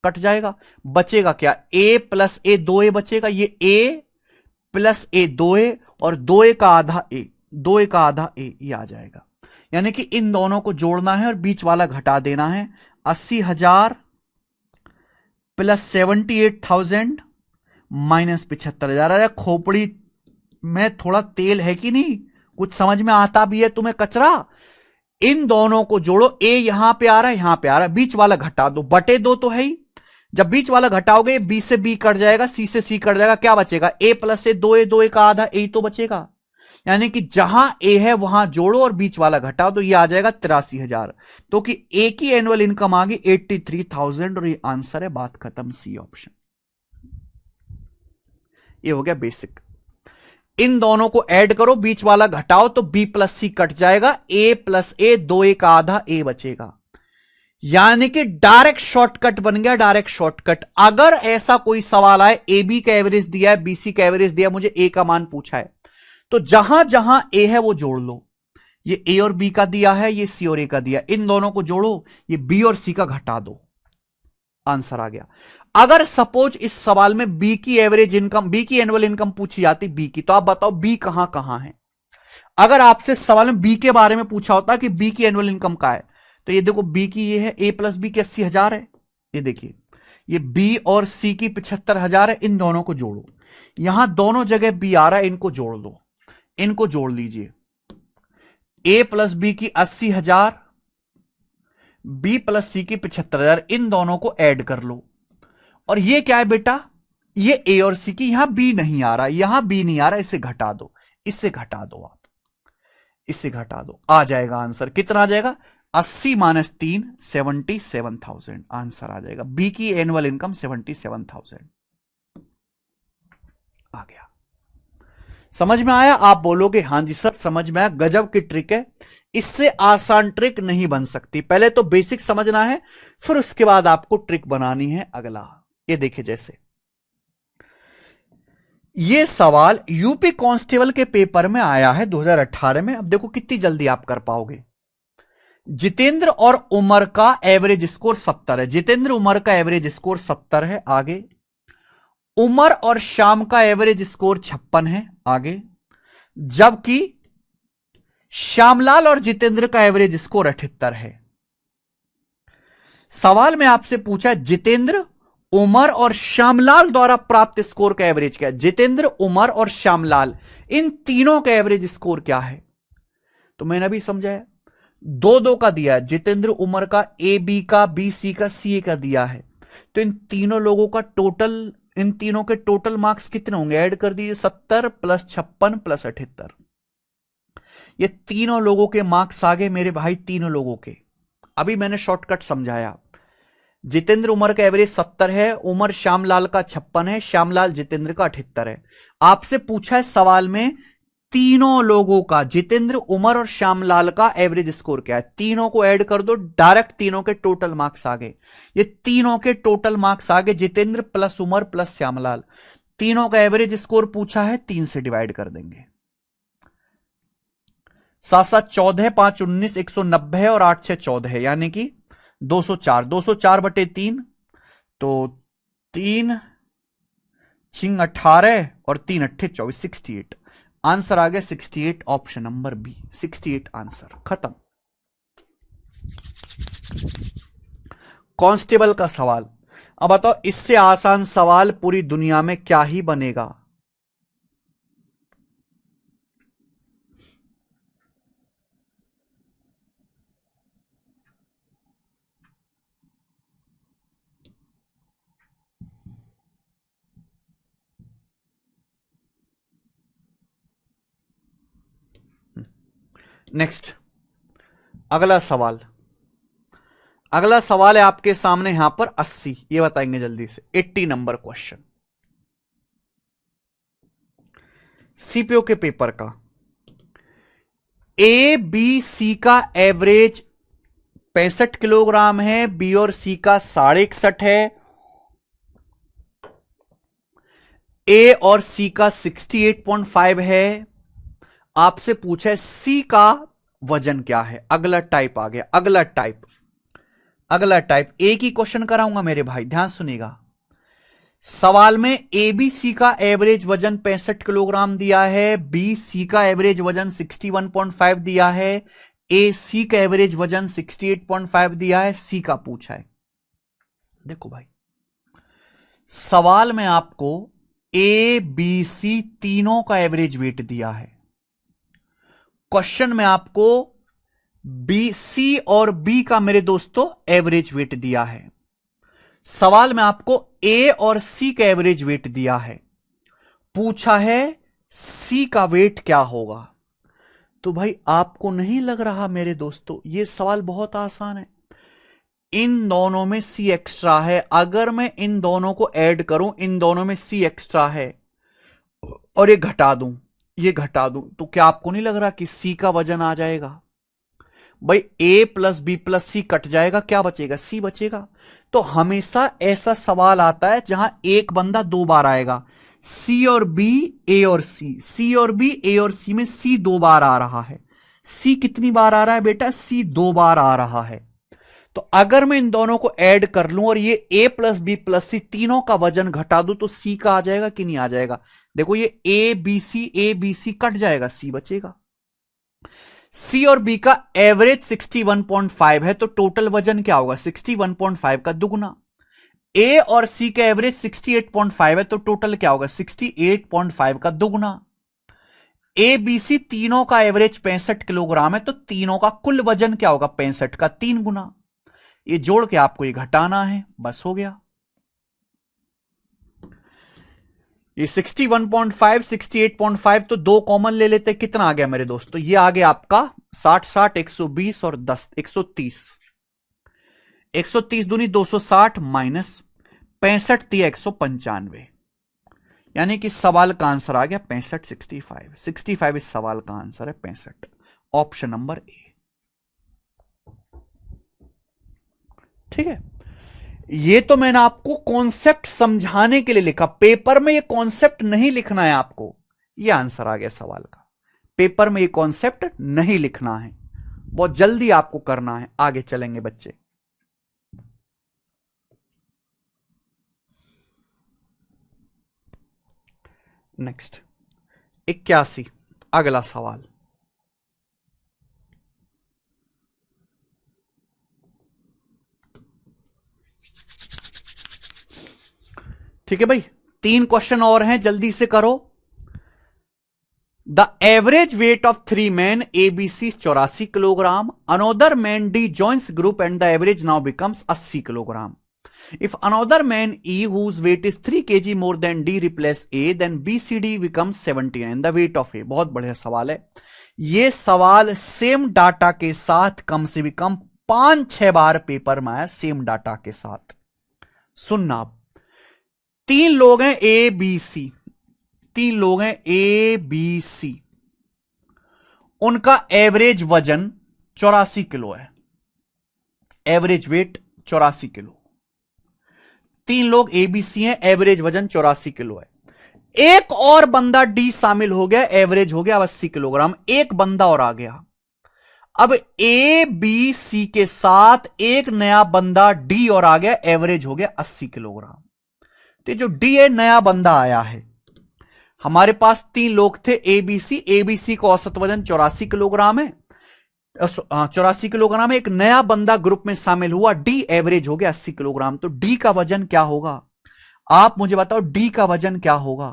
कट जाएगा, बचेगा क्या, ए प्लस ए, 2a बचेगा, ये a प्लस ए 2a और 2a का आधा a, 2a का आधा a, ये आ जाएगा। यानी कि इन दोनों को जोड़ना है और बीच वाला घटा देना है। 80,000 प्लस 78,000 माइनस 75,000। अरे खोपड़ी में थोड़ा तेल है कि नहीं, कुछ समझ में आता भी है तुम्हें कचरा? इन दोनों को जोड़ो, ए यहां पे आ रहा है, यहां पे आ रहा है, बीच वाला घटा दो, बटे 2 तो है ही। जब बीच वाला घटाओगे बी से बी कट जाएगा, सी से सी कट जाएगा, क्या बचेगा, ए प्लस ए, 2a, 2a का आधा ए तो बचेगा। यानी कि जहां ए है वहां जोड़ो और बीच वाला घटाओ तो ये आ जाएगा 83,000। तो कि ए की एनुअल इनकम आ गई 83,000 और ये आंसर है, बात खत्म, सी ऑप्शन। ये हो गया बेसिक। इन दोनों को ऐड करो, बीच वाला घटाओ तो b प्लस सी कट जाएगा, a प्लस ए, 2a का आधा a बचेगा। यानी कि डायरेक्ट शॉर्टकट बन गया, डायरेक्ट शॉर्टकट। अगर ऐसा कोई सवाल आए, ए बी का एवरेज दिया है, बीसी का एवरेज दिया, मुझे ए का मान पूछा है, तो जहां जहां ए है वो जोड़ लो। ये ए और बी का दिया है, ये सी और ए का दिया, इन दोनों को जोड़ो, ये बी और सी का घटा दो, आंसर आ गया। अगर सपोज इस सवाल में बी की एवरेज इनकम, बी की एनुअल इनकम पूछी जाती बी की, तो आप बताओ बी कहां कहां है। अगर आपसे सवाल में बी के बारे में पूछा होता कि बी की एनुअल इनकम क्या है, तो ये देखो बी की ये है, ए प्लस बी की 80,000 है, ये देखिए ये बी और सी की 75,000 है, इन दोनों को जोड़ो। यहां दोनों जगह बी आ रहा है, इनको जोड़ दो, इनको जोड़ लीजिए। ए प्लस बी की 80,000, बी प्लस सी की 75,000, इन दोनों को ऐड कर लो। और ये क्या है बेटा, ये ए और सी की, यहां बी नहीं आ रहा, यहां बी नहीं आ रहा, इसे घटा दो, इससे घटा दो, आप इससे घटा दो, आ जाएगा आंसर। कितना आ जाएगा, 80 माइनस 3, 77,000 आंसर आ जाएगा। बी की एनुअल इनकम 77,000 आ गया। समझ में आया? आप बोलोगे हां जी सर समझ में आया, गजब की ट्रिक है, इससे आसान ट्रिक नहीं बन सकती। पहले तो बेसिक समझना है, फिर उसके बाद आपको ट्रिक बनानी है अगला। ये देखिए, जैसे ये सवाल यूपी कांस्टेबल के पेपर में आया है 2018 में। अब देखो कितनी जल्दी आप कर पाओगे। जितेंद्र और उमर का एवरेज स्कोर 70 है, जितेंद्र उमर का एवरेज स्कोर 70 है, आगे। उमर और श्याम का एवरेज स्कोर 56 है, आगे। जबकि श्यामलाल और जितेंद्र का एवरेज स्कोर 78 है। सवाल में आपसे पूछा जितेंद्र, उमर और श्यामलाल द्वारा प्राप्त स्कोर का एवरेज क्या है। जितेंद्र, उमर और श्यामलाल, इन तीनों का एवरेज स्कोर क्या है। तो मैंने अभी समझाया, दो दो का दिया है, जितेंद्र उमर का, ए बी का, बी सी का, सी ए का दिया है। तो इन तीनों लोगों का टोटल, इन तीनों के टोटल मार्क्स कितने होंगे? ऐड कर दीजिए, 70 प्लस 56 प्लस 78। ये तीनों लोगों के मार्क्स आ गए मेरे भाई, तीनों लोगों के। अभी मैंने शॉर्टकट समझाया। जितेंद्र उमर का एवरेज 70 है, उमर श्यामलाल का 56 है, श्यामलाल जितेंद्र का 78 है। आपसे पूछा है सवाल में तीनों लोगों का, जितेंद्र उमर और श्यामलाल का एवरेज स्कोर क्या है। तीनों को ऐड कर दो, डायरेक्ट तीनों के टोटल मार्क्स आ गए। ये तीनों के टोटल मार्क्स आ गए, जितेंद्र प्लस उमर प्लस श्यामलाल। तीनों का एवरेज स्कोर पूछा है, 3 से डिवाइड कर देंगे। 7 7 14, 5 19, 190 है, और 8 6 14 है, यानी कि 204। 204 बटे 3, तो 3 छिंग 18 और 3 अट्ठे 24, 68। आंसर आ गया 68, ऑप्शन नंबर बी, 68 आंसर। खत्म। कांस्टेबल का सवाल। अब बताओ, इससे आसान सवाल पूरी दुनिया में क्या ही बनेगा? नेक्स्ट, अगला सवाल। अगला सवाल है आपके सामने यहां पर 80, ये बताएंगे जल्दी से। 80 नंबर क्वेश्चन, सीपीओ के पेपर का। ए बी सी का एवरेज 65 किलोग्राम है, बी और सी का 61.5 है, ए और सी का 68.5 है। आपसे पूछा है सी का वजन क्या है। अगला टाइप आ गया, अगला टाइप। अगला टाइप एक ही क्वेश्चन कराऊंगा मेरे भाई, ध्यान सुनिएगा। सवाल में ए बी सी का एवरेज वजन 65 किलोग्राम दिया है, बी सी का एवरेज वजन 61.5 दिया है, ए सी का एवरेज वजन 68.5 दिया है, सी का पूछा है। देखो भाई, सवाल में आपको ए बी सी तीनों का एवरेज वेट दिया है। क्वेश्चन में आपको बी सी और बी का मेरे दोस्तों एवरेज वेट दिया है। सवाल में आपको ए और सी का एवरेज वेट दिया है, पूछा है सी का वेट क्या होगा। तो भाई आपको नहीं लग रहा मेरे दोस्तों यह सवाल बहुत आसान है? इन दोनों में सी एक्स्ट्रा है, अगर मैं इन दोनों को ऐड करूं, इन दोनों में सी एक्स्ट्रा है, और ये घटा दूं, ये घटा दूं, तो क्या आपको नहीं लग रहा कि सी का वजन आ जाएगा? भाई ए प्लस बी प्लस सी कट जाएगा, क्या बचेगा? सी बचेगा। तो हमेशा ऐसा सवाल आता है जहां एक बंदा दो बार आएगा। सी और बी, ए और सी, सी और बी, ए और सी में सी दो बार आ रहा है। सी कितनी बार आ रहा है बेटा? सी दो बार आ रहा है। तो अगर मैं इन दोनों को ऐड कर लूं और ये ए प्लस बी प्लस सी तीनों का वजन घटा दूं, तो सी का आ जाएगा कि नहीं आ जाएगा? देखो ये ए बी सी कट जाएगा, सी बचेगा। सी और बी का एवरेज 61.5 है, तो टोटल वजन क्या होगा? 61.5 का दुगुना। ए और सी का एवरेज 68.5 है, तो टोटल क्या होगा? 68.5 का दुगुना। ए बी सी तीनों का एवरेज 65 किलोग्राम है, तो तीनों का कुल वजन क्या होगा? 65 का 3 गुना। ये जोड़ के आपको ये घटाना है, बस हो गया। ये 61.5 68.5, तो दो कॉमन ले लेते, कितना आ गया मेरे दोस्त? तो ये आ गया आपका 60 60 120 और 10 130। 130 दूनी 260 माइनस 65 दिया 195, यानी कि सवाल का आंसर आ गया 65 65। 65 इस सवाल का आंसर है, 65, ऑप्शन नंबर ए। ठीक है, ये तो मैंने आपको कॉन्सेप्ट समझाने के लिए लिखा, पेपर में ये कॉन्सेप्ट नहीं लिखना है आपको। ये आंसर आ गया सवाल का, पेपर में ये कॉन्सेप्ट नहीं लिखना है, बहुत जल्दी आपको करना है। आगे चलेंगे बच्चे। नेक्स्ट 81, अगला सवाल। ठीक है भाई, 3 क्वेश्चन और हैं, जल्दी से करो। The average weight of 3 men ABC 84 kilogram, another man D joins group and the average now becomes 80 kilogram. If another man E whose weight is 3 kg more than D replace A, then BCD becomes 79 the weight of A. बहुत बढ़िया सवाल है ये. सवाल same data के साथ कम से भी कम 5-6 बार पेपर में आया. सेम डाटा के साथ सुनना आप. 3 लोग हैं ए बी सी, 3 लोग हैं ए बी सी, उनका एवरेज वजन 84 किलो है. Average weight 84 kilo. 3 लोग एबीसी हैं, एवरेज वजन 84 किलो है. एक और बंदा डी शामिल हो गया, एवरेज हो गया 80 किलोग्राम. एक बंदा और आ गया. अब ए बी सी के साथ एक नया बंदा डी और आ गया, एवरेज हो गया 80 किलोग्राम. तो जो डी है नया बंदा आया है. हमारे पास 3 लोग थे एबीसी. एबीसी का औसत वजन 84 किलोग्राम है, 84 किलोग्राम है. एक नया बंदा ग्रुप में शामिल हुआ, डी, एवरेज हो गया 80 किलोग्राम. तो डी का वजन क्या होगा? आप मुझे बताओ डी का वजन क्या होगा?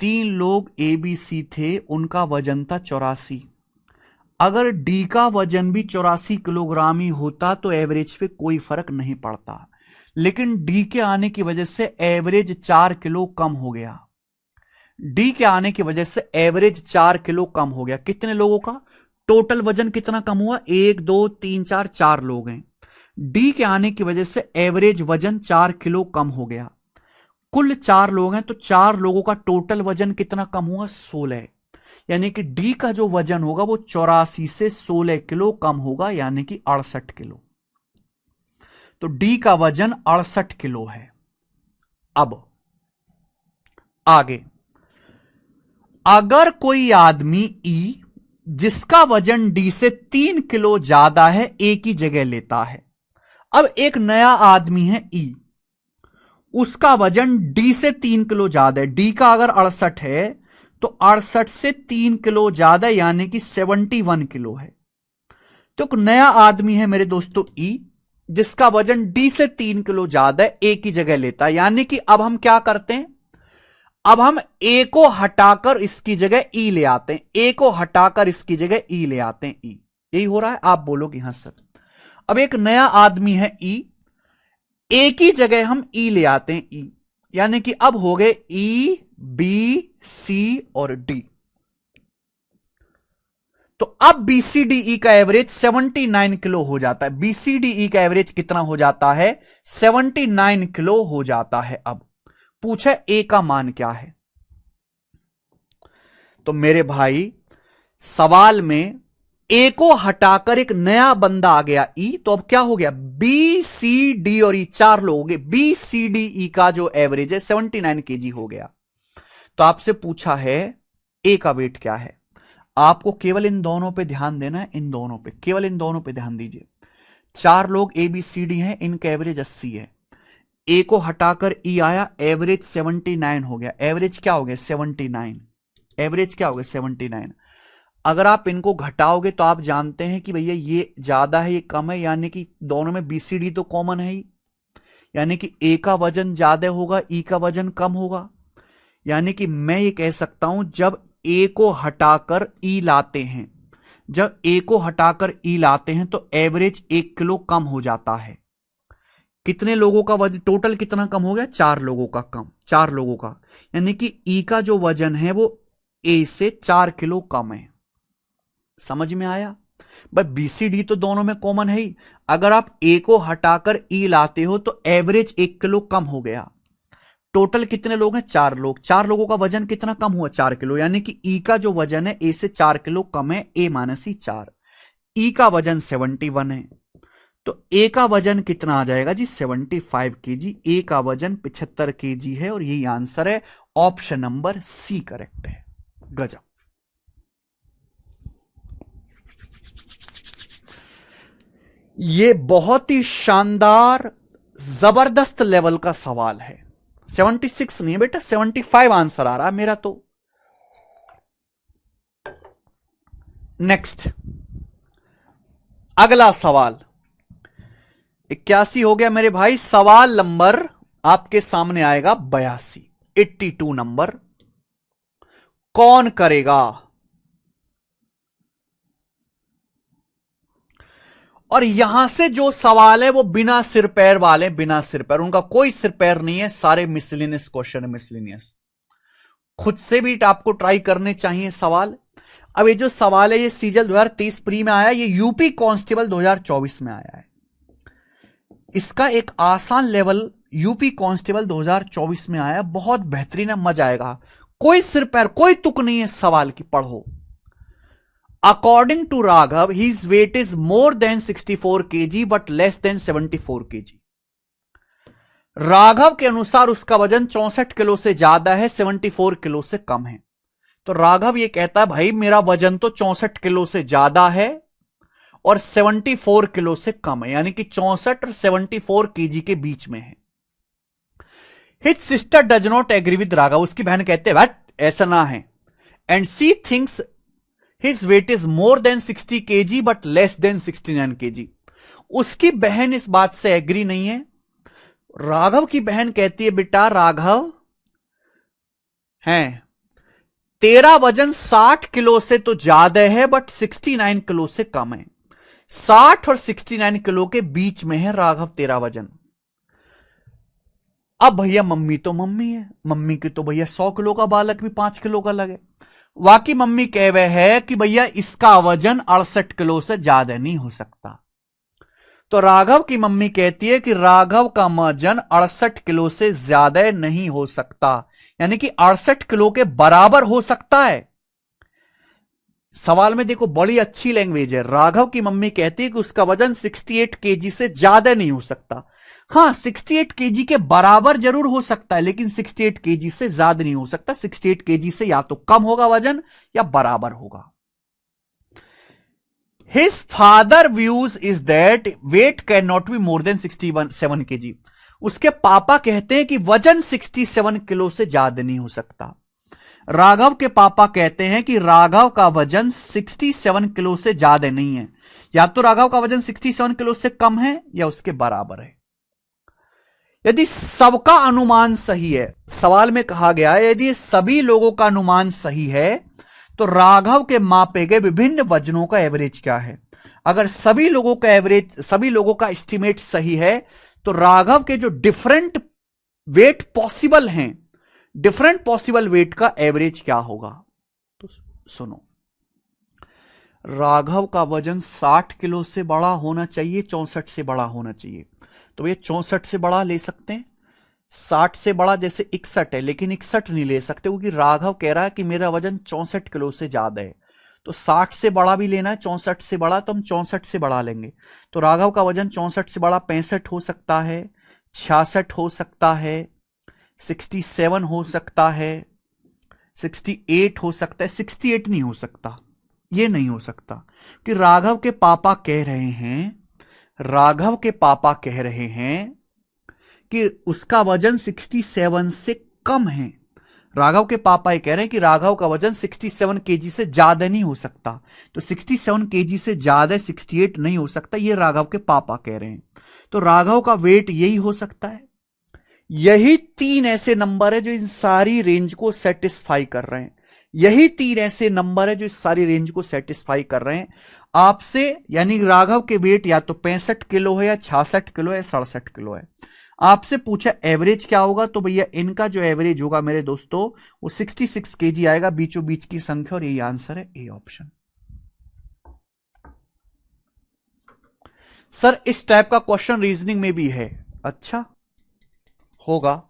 3 लोग एबीसी थे, उनका वजन था 84. अगर डी का वजन भी 84 किलोग्राम ही होता तो एवरेज पे कोई फर्क नहीं पड़ता. लेकिन डी के आने की वजह से एवरेज 4 किलो कम हो गया. डी के आने की वजह से एवरेज 4 किलो कम हो गया. कितने लोगों का टोटल वजन कितना कम हुआ? 1 2 3 4 4 लोग हैं. डी के आने की वजह से एवरेज वजन 4 किलो कम हो गया. कुल 4 लोग हैं तो 4 लोगों का टोटल वजन कितना कम हुआ? 16. यानी कि डी का जो वजन होगा वो 84 से 16 किलो कम होगा, यानी कि 68 किलो. तो डी का वजन 68 किलो है. अब आगे, अगर कोई आदमी ई जिसका वजन डी से 3 किलो ज्यादा है ए की जगह लेता है. अब एक नया आदमी है ई, उसका वजन डी से 3 किलो ज्यादा है. डी का अगर 68 है तो 68 से 3 किलो ज्यादा यानी कि 71 किलो है. तो एक नया आदमी है मेरे दोस्तों ई, जिसका वजन डी से 3 किलो ज्यादा है, ए की जगह लेता है. यानी कि अब हम क्या करते हैं? अब हम ए को हटाकर इसकी जगह ई ले आते हैं. ए को हटाकर इसकी जगह ई ले आते हैं. ई, यही हो रहा है? आप बोलोगे हां सर. अब एक नया आदमी है ई, ए की जगह हम ई ले आते हैं. ई यानी कि अब हो गए ई बी सी और डी. तो अब बीसीडीई का एवरेज 79 किलो हो जाता है. बीसीडीई का एवरेज कितना हो जाता है? 79 किलो हो जाता है. अब पूछा ए का मान क्या है? तो मेरे भाई सवाल में ए को हटाकर एक नया बंदा आ गया ई, तो अब क्या हो गया? बी सी डी और ई 4 लोग हो गए. बी सी डी ई का जो एवरेज है 79 केजी हो गया. तो आपसे पूछा है ए का वेट क्या है? आपको केवल इन दोनों पे ध्यान देना है. इन दोनों पे, केवल इन दोनों पे ध्यान दीजिए. 4 लोग ए बी सी डी हैं, इनका एवरेज 80 है. ए को हटाकर ई आया, एवरेज 79 हो गया. एवरेज क्या हो गया? 79. एवरेज क्या हो गया? 79. अगर आप इनको घटाओगे तो आप जानते हैं कि भैया ये ज्यादा है ये कम है, यानी कि दोनों में बीसीडी तो कॉमन है ही. यानी कि ए का वजन ज्यादा होगा, ई का वजन कम होगा. यानी कि मैं ये कह सकता हूं जब ए को हटाकर ई लाते हैं, जब ए को हटाकर ई लाते हैं तो एवरेज 1 किलो कम हो जाता है. कितने लोगों का वजन टोटल कितना कम हो गया? 4 लोगों का कम. 4 लोगों का, यानी कि ई का जो वजन है वो ए से 4 किलो कम है. समझ में आया? भाई बीसीडी तो दोनों में कॉमन है ही. अगर आप ए को हटाकर ई लाते हो तो एवरेज 1 किलो कम हो गया. टोटल कितने लोग हैं? 4 लोग. 4 लोगों का वजन कितना कम हुआ? 4 किलो. यानी कि ई का जो वजन है ए से 4 किलो कम है. ए माइनस ई 4. ई का वजन 71 है, तो ए का वजन कितना आ जाएगा जी? 75 केजी. ए का वजन 75 केजी है और यही आंसर है. ऑप्शन नंबर सी करेक्ट है. गजब. ये बहुत ही शानदार जबरदस्त लेवल का सवाल है. 76 नहीं बेटा, 75 आंसर आ रहा है मेरा. तो नेक्स्ट अगला सवाल 81 हो गया मेरे भाई. सवाल नंबर आपके सामने आएगा 82, 82 नंबर. कौन करेगा? और यहां से जो सवाल है वो बिना सिर पैर वाले, बिना सिर पैर, उनका कोई सिर पैर नहीं है, सारे मिसलिनियस क्वेश्चन है, मिसलिनियस। खुद से भी आपको ट्राई करने चाहिए सवाल। अब ये जो सवाल है ये सीजल 2023 प्री में आया, ये यूपी कांस्टेबल 2024 में आया है। इसका एक आसान लेवल यूपी कांस्टेबल 2024 में आया, बहुत बेहतरीन है, मजा आएगा। कोई सिर पैर, कोई तुक नहीं है सवाल की, पढ़ो। According to Raghav his weight is more than 64 kg but less than 74 kg। Raghav के अनुसार उसका वजन 64 किलो से ज्यादा है, 74 किलो से कम है। तो राघव ये कहता है भाई मेरा वजन तो 64 किलो से ज्यादा है और 74 किलो से कम है, यानी कि 64 और 74 kg के बीच में है। His sister does not agree with Raghav, उसकी बहन कहते हैं बट ऐसा ना है। And she thinks his weight is more than 60 kg but less than 69 kg। उसकी बहन इस बात से एग्री नहीं है। राघव की बहन कहती है बेटा राघव है तेरा वजन 60 किलो से तो ज्यादा है बट 69 किलो से कम है। 60 और 69 किलो के बीच में है राघव तेरा वजन। अब भैया मम्मी तो मम्मी है, मम्मी की तो भैया 100 किलो का बालक भी 5 किलो का लगे। वाकई मम्मी कह वह है कि भैया इसका वजन 68 किलो से ज्यादा नहीं हो सकता। तो राघव की मम्मी कहती है कि राघव का वजन 68 किलो से ज्यादा नहीं हो सकता, यानी कि 68 किलो के बराबर हो सकता है। सवाल में देखो बड़ी अच्छी लैंग्वेज है। राघव की मम्मी कहती है कि उसका वजन 68 kg से ज्यादा नहीं हो सकता। हां 68 kg के बराबर जरूर हो सकता है, लेकिन 68 kg से ज्यादा नहीं हो सकता। 68 kg से या तो कम होगा वजन या बराबर होगा। His father views is that weight cannot be more than 67 kg। उसके पापा कहते हैं कि वजन 67 किलो से ज्यादा नहीं हो सकता। राघव के पापा कहते हैं कि राघव का वजन 67 किलो से ज्यादा नहीं है, या तो राघव का वजन 67 किलो से कम है या उसके बराबर है। यदि सबका अनुमान सही है, सवाल में कहा गया है यदि सभी लोगों का अनुमान सही है तो राघव के मापे गए विभिन्न वजनों का एवरेज क्या है। अगर सभी लोगों का एवरेज, सभी लोगों का एस्टिमेट सही है तो राघव के जो डिफरेंट वेट पॉसिबल हैं, डिफरेंट पॉसिबल वेट का एवरेज क्या होगा। तो सुनो, राघव का वजन 60 किलो से बड़ा होना चाहिए, 64 से बड़ा होना चाहिए। तो ये 64 से बड़ा ले सकते हैं, 60 से बड़ा जैसे 61 है, लेकिन 61 नहीं ले सकते क्योंकि राघव कह रहा है कि मेरा वजन 64 किलो से ज्यादा है। तो 60 से बड़ा भी लेना है, 64 से बड़ा, तो हम 64 से बड़ा लेंगे। तो राघव का वजन 64 से बड़ा 65 हो सकता है, 66 हो सकता है, 67 हो सकता है, 68 हो सकता है। 68 नहीं हो सकता, ये नहीं हो सकता कि राघव के पापा कह रहे हैं, राघव के पापा कह रहे हैं कि उसका वजन 67 से कम है। राघव के पापा ये कह रहे हैं कि राघव का वजन 67 kg से ज्यादा नहीं हो सकता। तो 67 kg से ज्यादा 68 नहीं हो सकता, ये राघव के पापा कह रहे हैं। तो राघव का वेट यही हो सकता है। यही 3 ऐसे नंबर है जो इन सारी रेंज को सेटिस्फाई कर रहे हैं। यही 3 ऐसे नंबर है जो इस सारी रेंज को सेटिस्फाई कर रहे हैं आपसे। यानी राघव के वेट या तो 65 किलो है या 66 किलो है, 67 किलो है। आपसे पूछा एवरेज क्या होगा, तो भैया इनका जो एवरेज होगा मेरे दोस्तों वो 66 kg आएगा, बीचों बीच की संख्या, और यही आंसर है ए ऑप्शन। सर इस टाइप का क्वेश्चन रीजनिंग में भी है, अच्छा होगा।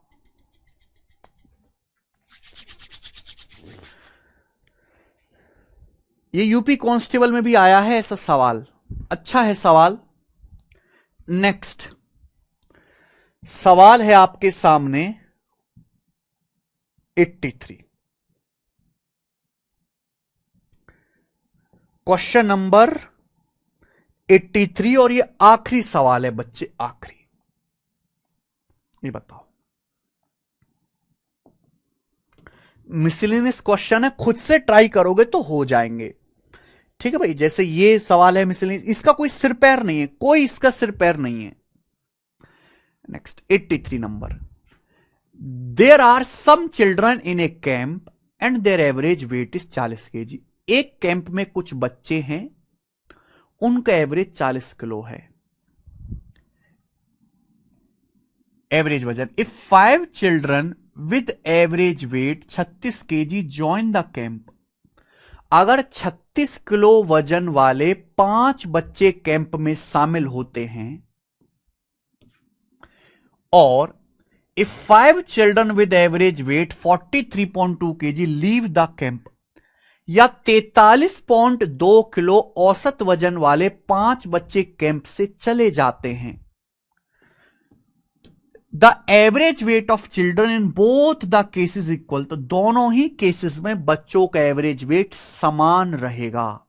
ये यूपी कांस्टेबल में भी आया है ऐसा सवाल, अच्छा है सवाल। नेक्स्ट सवाल है आपके सामने 83, क्वेश्चन नंबर 83, और ये आखिरी सवाल है बच्चे, आखिरी। ये बताओ, मिसलेनियस क्वेश्चन है, खुद से ट्राई करोगे तो हो जाएंगे, ठीक है भाई। जैसे ये सवाल है मिसलेनियस, इसका कोई सिर पैर नहीं है, कोई इसका सिर पैर नहीं है। Next 83 number, there are some children in a camp and their average weight is 40 kg। एक कैंप में कुछ बच्चे हैं, उनका एवरेज 40 किलो है एवरेज वजन। If 5 children with average weight 36 kg join the camp, अगर 36 किलो वजन वाले 5 बच्चे कैंप में शामिल होते हैं, और if 5 children with average wait 43.2 kg leave the camp, या 43.2 किलो औसत वजन वाले 5 बच्चे कैंप से चले जाते हैं, the average weight of children in both the cases equal, तो दोनों ही केसेस में बच्चों का एवरेज वेट समान रहेगा।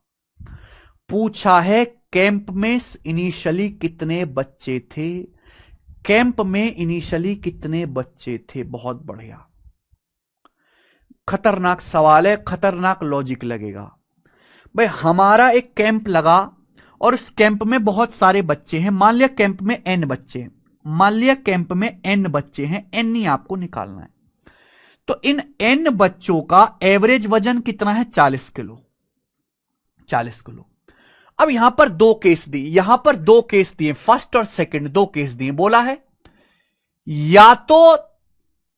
पूछा है कैंप में इनिशियली कितने बच्चे थे, कैंप में इनिशियली कितने बच्चे थे। बहुत बढ़िया, खतरनाक सवाल है, खतरनाक लॉजिक लगेगा भाई। हमारा एक कैंप लगा और उस कैंप में बहुत सारे बच्चे हैं, मान लिया कैंप में n बच्चे हैं, मान लिया कैंप में n बच्चे हैं, n ही आपको निकालना है। तो इन n बच्चों का एवरेज वजन कितना है, 40 किलो, 40 किलो। अब यहां पर दो केस दिए, यहां पर दो केस दिए, फर्स्ट और सेकंड दो केस दिए। बोला है या तो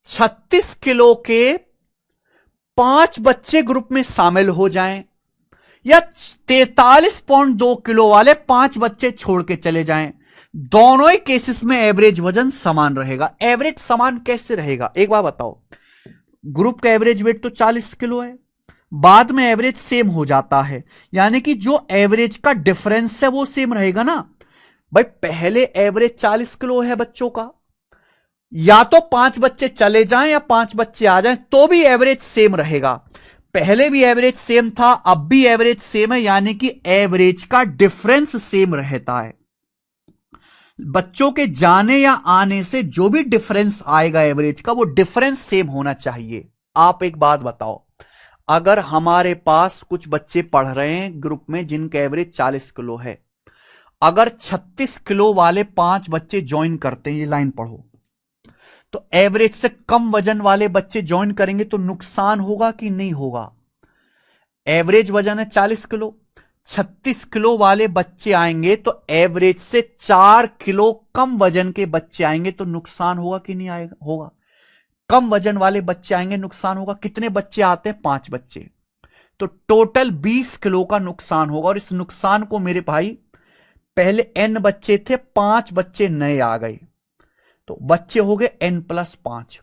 36 किलो के 5 बच्चे ग्रुप में शामिल हो जाएं, या 43.2 किलो वाले 5 बच्चे छोड़ के चले जाएं। दोनों ही केसेस में एवरेज वजन समान रहेगा। एवरेज समान कैसे रहेगा, एक बार बताओ। ग्रुप का एवरेज वेट तो 40 किलो है, बाद में एवरेज सेम हो जाता है, यानी कि जो एवरेज का डिफरेंस है वो सेम रहेगा ना भाई। पहले एवरेज 40 किलो है बच्चों का, या तो 5 बच्चे चले जाएं या 5 बच्चे आ जाएं, तो भी एवरेज सेम रहेगा। पहले भी एवरेज सेम था, अब भी एवरेज सेम है, यानी कि एवरेज का डिफरेंस सेम रहता है। बच्चों के जाने या आने से जो भी डिफरेंस आएगा एवरेज का, वो डिफरेंस सेम होना चाहिए। आप एक बात बताओ, अगर हमारे पास कुछ बच्चे पढ़ रहे हैं ग्रुप में जिनका एवरेज 40 किलो है, अगर 36 किलो वाले 5 बच्चे ज्वाइन करते हैं, ये लाइन पढ़ो, तो एवरेज से कम वजन वाले बच्चे ज्वाइन करेंगे तो नुकसान होगा कि नहीं होगा। एवरेज वजन है 40 किलो, 36 किलो वाले बच्चे आएंगे तो एवरेज से 4 किलो कम वजन के बच्चे आएंगे तो नुकसान होगा कि नहीं आएगा, होगा। कम वजन वाले बच्चे आएंगे, नुकसान होगा। कितने बच्चे आते हैं, 5 बच्चे, तो टोटल 20 किलो का नुकसान होगा। और इस नुकसान को मेरे भाई, पहले n बच्चे थे, 5 बच्चे नए आ गए, तो बच्चे हो गए n+5।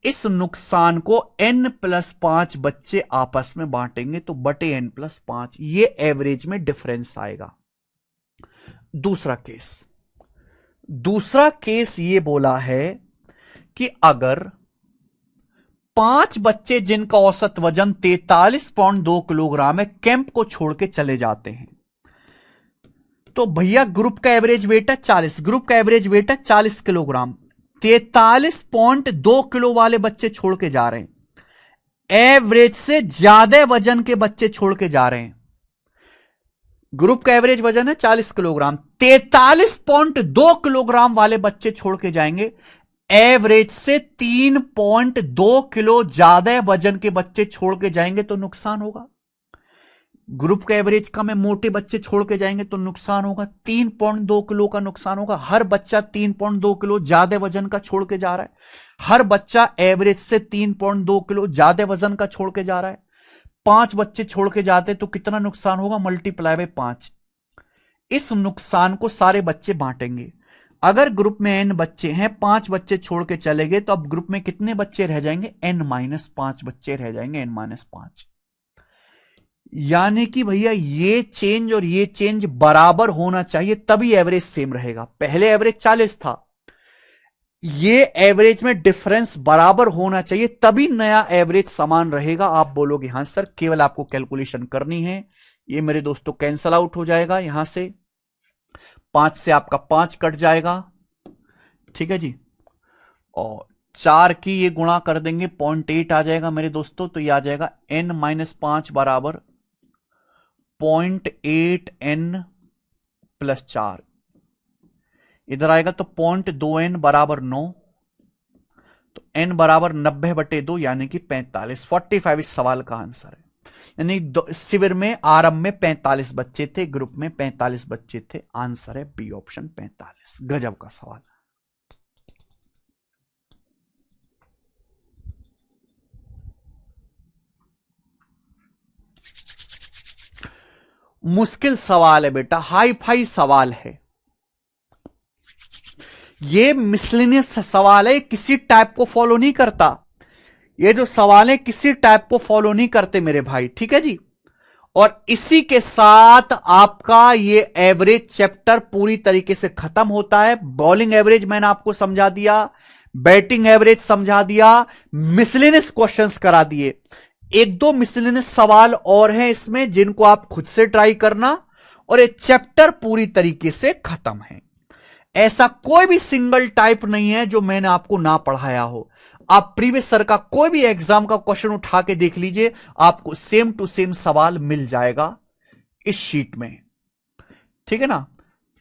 इस नुकसान को n+5 बच्चे आपस में बांटेंगे तो बटे n+5, ये एवरेज में डिफरेंस आएगा। दूसरा केस ये बोला है कि अगर 5 बच्चे जिनका औसत वजन 43.2 किलोग्राम है कैंप को छोड़ के चले जाते हैं, तो भैया ग्रुप का एवरेज वेट है 40, ग्रुप का एवरेज वेट है 40 किलोग्राम, 43.2 किलो वाले बच्चे छोड़ के जा रहे हैं, एवरेज से ज्यादा वजन के बच्चे छोड़ के जा रहे हैं। ग्रुप का एवरेज वजन है 40 किलोग्राम, 43.2 किलोग्राम वाले बच्चे छोड़ के जाएंगे, एवरेज से 3.2 किलो ज्यादा वजन के बच्चे छोड़ के जाएंगे तो नुकसान होगा। ग्रुप का एवरेज कम है, मोटे बच्चे छोड़ के जाएंगे तो नुकसान होगा, 3.2 किलो का नुकसान होगा। हर बच्चा 3.2 किलो ज्यादा वजन का छोड़ के जा रहा है, हर बच्चा एवरेज से 3.2 किलो ज्यादा वजन का छोड़ के जा रहा है। 5 बच्चे छोड़ के जाते तो कितना नुकसान होगा, मल्टीप्लाई बाय 5। इस नुकसान को सारे बच्चे बांटेंगे। अगर ग्रुप में n बच्चे हैं, 5 बच्चे छोड़ के चले गए, तो अब ग्रुप में कितने बच्चे रह जाएंगे, n-5 बच्चे रह जाएंगे, n-5। यानी कि भैया ये चेंज और ये चेंज बराबर होना चाहिए, तभी एवरेज सेम रहेगा। पहले एवरेज 40 था, ये एवरेज में डिफरेंस बराबर होना चाहिए, तभी नया एवरेज समान रहेगा। आप बोलोगे हां सर, केवल आपको कैलकुलेशन करनी है। ये मेरे दोस्तों कैंसल आउट हो जाएगा, यहां से 5 से आपका 5 कट जाएगा, ठीक है जी। और 4 की ये गुणा कर देंगे, 0.8 आ जाएगा मेरे दोस्तों, तो ये आ जाएगा n-5 बराबर 0.8 n+4। इधर आएगा तो 0.2 n बराबर 9, तो n बराबर 90/2 यानी कि 45। 45 इस सवाल का आंसर है। यानी शिविर में आरंभ में 45 बच्चे थे, ग्रुप में 45 बच्चे थे। आंसर है बी ऑप्शन 45। गजब का सवाल। मुश्किल सवाल है बेटा, हाई फाई सवाल है ये। मिसलेनियस सवाल है, किसी टाइप को फॉलो नहीं करता। ये जो सवाल है किसी टाइप को फॉलो नहीं करते मेरे भाई, ठीक है जी। और इसी के साथ आपका ये एवरेज चैप्टर पूरी तरीके से खत्म होता है। बॉलिंग एवरेज मैंने आपको समझा दिया, बैटिंग एवरेज समझा दिया, मिसलेनियस क्वेश्चंस करा दिए। एक दो मिसलेनियस सवाल और हैं इसमें जिनको आप खुद से ट्राई करना, और ये चैप्टर पूरी तरीके से खत्म है। ऐसा कोई भी सिंगल टाइप नहीं है जो मैंने आपको ना पढ़ाया हो। आप प्रीवियस सर का कोई भी एग्जाम का क्वेश्चन उठा के देख लीजिए, आपको सेम टू सेम सवाल मिल जाएगा इस शीट में, ठीक है ना।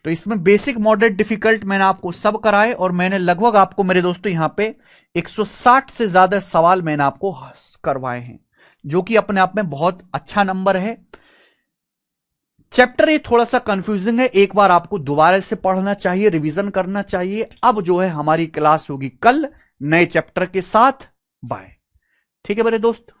तो इसमें बेसिक, मॉडरेट, डिफिकल्ट मैंने आपको सब कराए, और मैंने लगभग आपको मेरे दोस्तों यहां पे 160 से ज्यादा सवाल मैंने आपको करवाए हैं, जो कि अपने आप में बहुत अच्छा नंबर है। चैप्टर ये थोड़ा सा कंफ्यूजिंग है, एक बार आपको दोबारा से पढ़ना चाहिए, रिवीजन करना चाहिए। अब जो है हमारी क्लास होगी कल नए चैप्टर के साथ। बाय। ठीक है मेरे दोस्त।